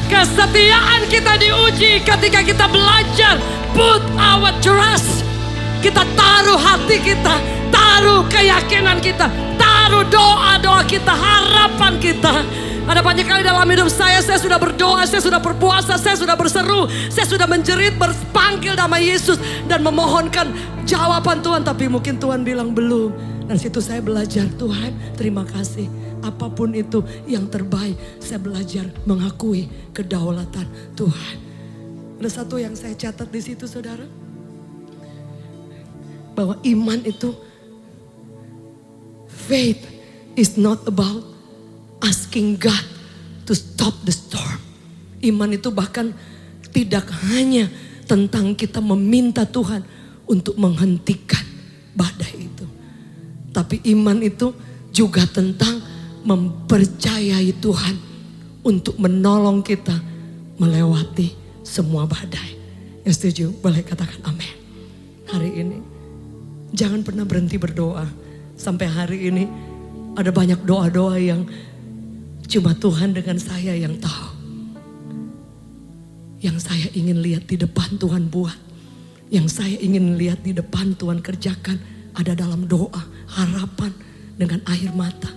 Kesetiaan kita diuji ketika kita belajar put our trust. Kita taruh hati kita, taruh keyakinan kita, taruh doa-doa kita, harapan kita. Ada banyak kali dalam hidup saya sudah berdoa, saya sudah berpuasa, saya sudah berseru, saya sudah menjerit, berpanggil nama Yesus dan memohonkan jawaban Tuhan. Tapi mungkin Tuhan bilang belum. Dan situ saya belajar, Tuhan terima kasih. Apapun itu yang terbaik, saya belajar mengakui kedaulatan Tuhan. Ada satu yang saya catat di situ, saudara. Bahwa iman itu, faith is not about asking God to stop the storm. Iman itu bahkan tidak hanya tentang kita meminta Tuhan untuk menghentikan badai itu. Tapi iman itu juga tentang mempercayai Tuhan untuk menolong kita melewati semua badai. Yang setuju boleh katakan amin. Hari ini jangan pernah berhenti berdoa. Sampai hari ini ada banyak doa-doa yang cuma Tuhan dengan saya yang tahu. Yang saya ingin lihat di depan Tuhan buat. Yang saya ingin lihat di depan Tuhan kerjakan. Ada dalam doa, harapan, dengan air mata.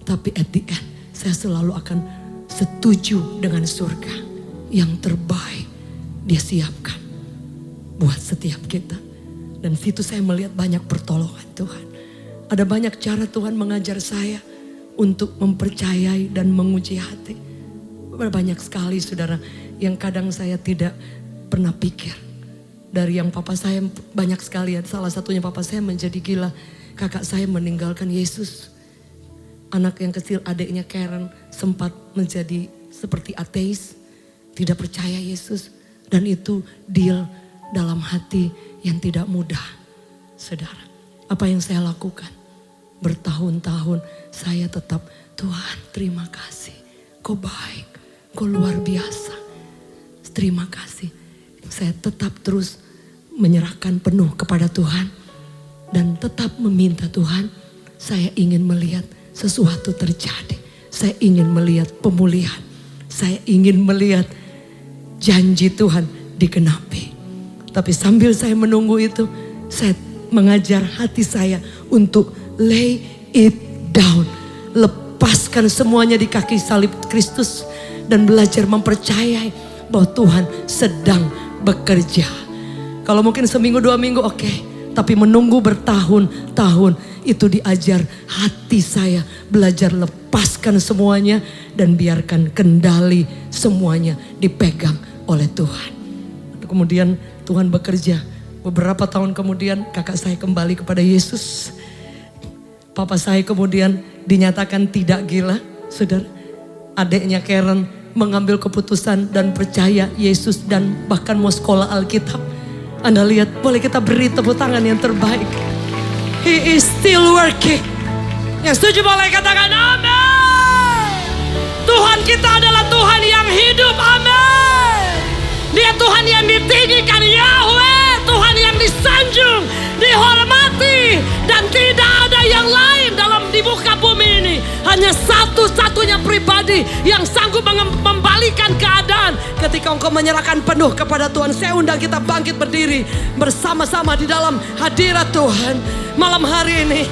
Tapi at the end, saya selalu akan setuju dengan surga. Yang terbaik Dia siapkan buat setiap kita. Dan situ saya melihat banyak pertolongan Tuhan. Ada banyak cara Tuhan mengajar saya untuk mempercayai dan menguji hati. Banyak sekali saudara yang kadang saya tidak pernah pikir. Dari yang papa saya banyak sekali ya. Salah satunya papa saya menjadi gila. Kakak saya meninggalkan Yesus. Anak yang kecil adiknya Karen sempat menjadi seperti ateis. Tidak percaya Yesus. Dan itu deal dalam hati yang tidak mudah. Saudara, apa yang saya lakukan? Bertahun-tahun saya tetap, Tuhan terima kasih. Kau baik, kau luar biasa. Terima kasih. Saya tetap terus menyerahkan penuh kepada Tuhan. Dan tetap meminta Tuhan, saya ingin melihat sesuatu terjadi. Saya ingin melihat pemulihan. Saya ingin melihat janji Tuhan digenapi. Tapi sambil saya menunggu itu, saya mengajar hati saya untuk lay it down. Lepaskan semuanya di kaki salib Kristus. Dan belajar mempercayai bahwa Tuhan sedang bekerja. Kalau mungkin seminggu 2 minggu oke. Tapi menunggu bertahun-tahun itu diajar hati saya. Belajar lepaskan semuanya dan biarkan kendali semuanya dipegang oleh Tuhan. Kemudian Tuhan bekerja. Beberapa tahun kemudian kakak saya kembali kepada Yesus. Papa saya kemudian dinyatakan tidak gila. Saudara, adiknya Karen mengambil keputusan dan percaya Yesus dan bahkan mau sekolah Alkitab. Anda lihat, boleh kita beri tepuk tangan yang terbaik. He is still working. Yang setuju boleh katakan amin. Tuhan kita adalah Tuhan yang hidup, amin. Dia Tuhan yang ditinggikan, Yahweh. Tuhan yang disanjung, dihormati. Dan tidak ada yang lain di muka bumi ini. Hanya satu-satunya pribadi yang sanggup membalikan keadaan. Ketika engkau menyerahkan penuh kepada Tuhan. Saya undang kita bangkit berdiri bersama-sama di dalam hadirat Tuhan. Malam hari ini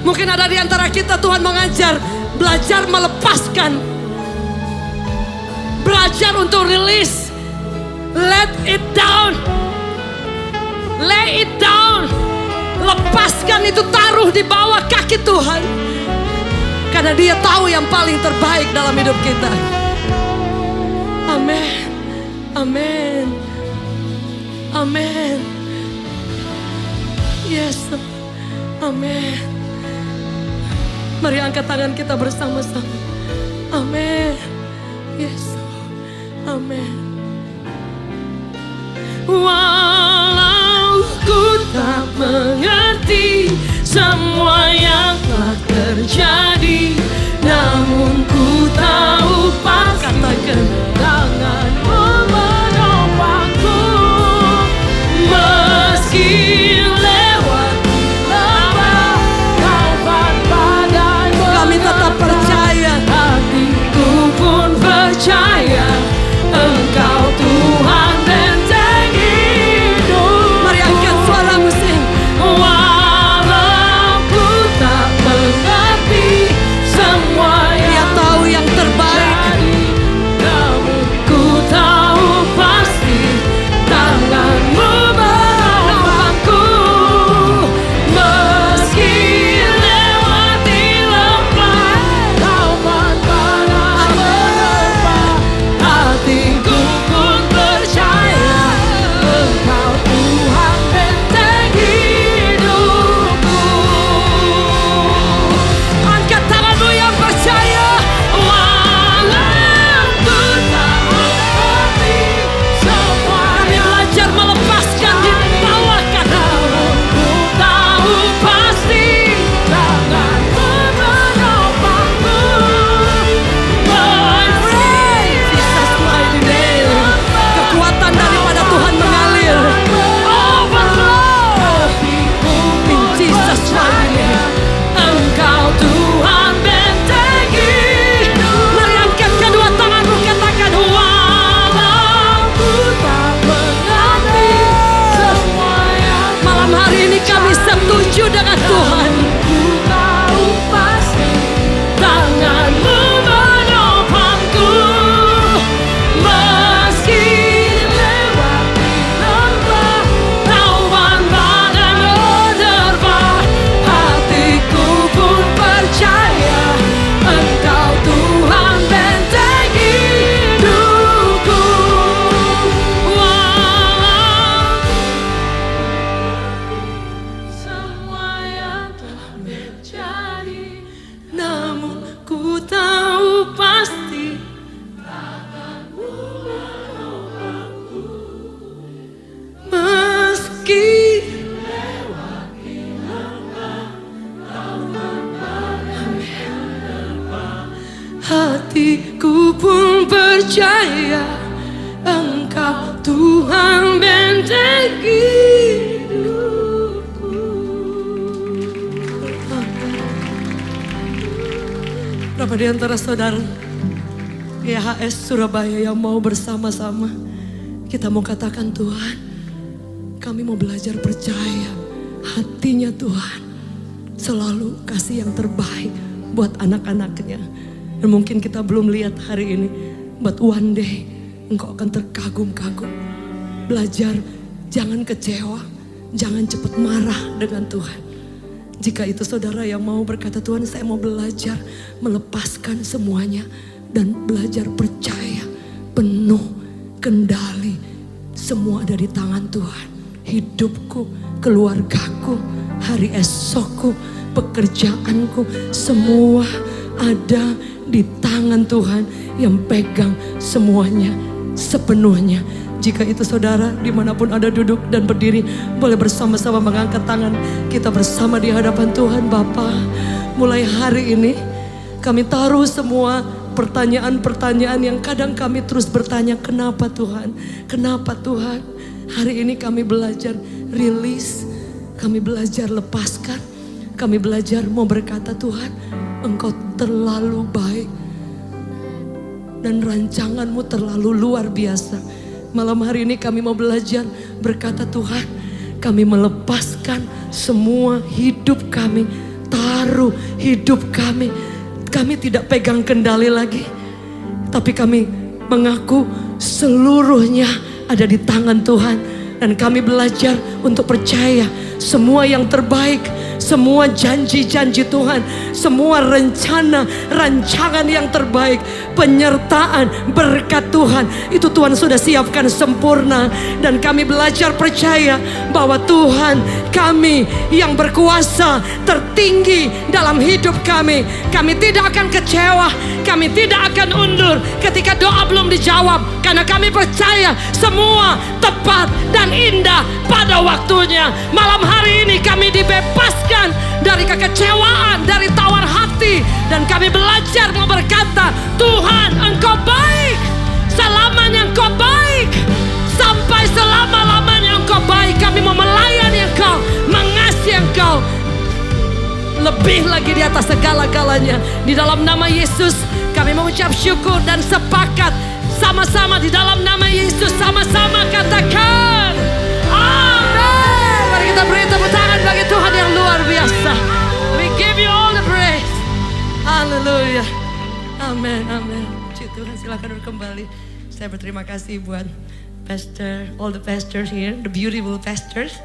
mungkin ada di antara kita Tuhan mengajar. Belajar melepaskan. Belajar untuk release. Let it down. Lay it down. Lepaskan itu, taruh di bawah kaki Tuhan. Karena Dia tahu yang paling terbaik dalam hidup kita. Amin. Amin. Amin. Yes. Amin. Mari angkat tangan kita bersama-sama. Amin. Yes. Amin. Walau ku tak mengerti semua yang telah terjadi, namun ku tahu pasti kedatangan-Mu menopangku. Meski lewati lembah taufan badai, kami tetap percaya. Hatiku pun percaya Engkau Tuhan benteng hidup. Mari angkat suara musik. Walau ku tak mengerti semua Dia tahu yang terbaik. Namun ku tahu pasti tangan-Mu menopangku. Meski lewati lembah taufan badai menerpa, hatiku pun percaya Engkau Tuhan benteng hidupku. Angkat tanganmu yang percaya. Walau ku tak mengerti semua, kami belajar melepaskan di bawah kaki-Mu. Ku tahu pasti tangan-Mu menopangku. Jesus mighty name. Kekuatan daripada Tuhan mengalir. Overflow. In Jesus mighty name. Engkau Tuhan benteng hidup. Mari angkat kedua tanganmu, katakan walau ku tak mengerti semua yang. Malam hari ini kami setuju dengan Tuhan. Ku tahu pasti tangan-Mu menopangku. Meski lewati lembah taufan badai menerpa, hatiku pun percaya meski hatiku pun percaya Engkau Tuhan benteng hidupku. Berapa di antara saudara YHS Surabaya yang mau bersama-sama, kita mau katakan, Tuhan, kami mau belajar percaya hatinya Tuhan selalu kasih yang terbaik buat anak-anaknya. Dan mungkin kita belum lihat hari ini, but one day engkau akan terkagum-kagum. Belajar, jangan kecewa, jangan cepat marah dengan Tuhan. Jika itu saudara yang mau berkata, Tuhan saya mau belajar melepaskan semuanya dan belajar percaya penuh kendali, semua ada di tangan Tuhan. Hidupku, keluargaku, hari esokku, pekerjaanku, semua ada di tangan Tuhan yang pegang semuanya sepenuhnya. Jika itu saudara dimanapun ada duduk dan berdiri, boleh bersama-sama mengangkat tangan kita bersama di hadapan Tuhan. Bapa, mulai hari ini kami taruh semua pertanyaan-pertanyaan yang kadang kami terus bertanya, kenapa Tuhan? Kenapa Tuhan? Hari ini kami belajar rilis, kami belajar lepaskan, kami belajar mau berkata, Tuhan, Engkau terlalu baik dan rancanganmu terlalu luar biasa. Malam hari ini kami mau belajar berkata, Tuhan, kami melepaskan semua hidup kami, taruh hidup kami. Kami tidak pegang kendali lagi, tapi kami mengaku seluruhnya ada di tangan Tuhan. Dan kami belajar untuk percaya semua yang terbaik, semua janji-janji Tuhan, semua rencana, rancangan yang terbaik, penyertaan, berkat Tuhan, itu Tuhan sudah siapkan sempurna. Dan kami belajar percaya bahwa Tuhan kami yang berkuasa tertinggi dalam hidup kami. Kami tidak akan kecewa, kami tidak akan undur ketika doa belum dijawab, karena kami percaya semua tepat dan indah pada waktunya. Malam hari ini kami dibebaskan dari kekecewaan, dari tawar hati, dan kami belajar mau berkata, Tuhan Engkau baik, selamanya Engkau baik, sampai selama-lamanya Engkau baik. Kami mau melayani Engkau, mengasihi Engkau lebih lagi di atas segala-galanya. Di dalam nama Yesus kami mengucap syukur dan sepakat sama-sama di dalam nama Yesus, sama-sama katakan amin. Mari kita beri tepuk tangan bagi Tuhan yang luar biasa. We give you all the praise. Haleluya. Amin, amin. Puji Tuhan, silakan kembali. Saya berterima kasih buat pastor, all the pastors here, the beautiful pastors.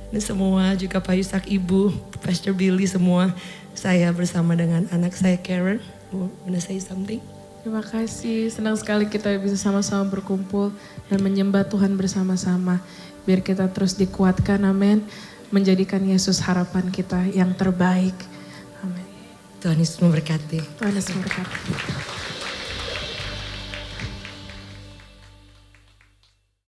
Ini semua juga Pak Yusak, Ibu, Pastor Billy, semua. Saya bersama dengan anak saya Karen. Wanna say something? Terima kasih, senang sekali kita bisa sama-sama berkumpul dan menyembah Tuhan bersama-sama. Biar kita terus dikuatkan, amin. Menjadikan Yesus harapan kita yang terbaik. Amin. Tuhan Yesus memberkati. Tuhan Yesus memberkati.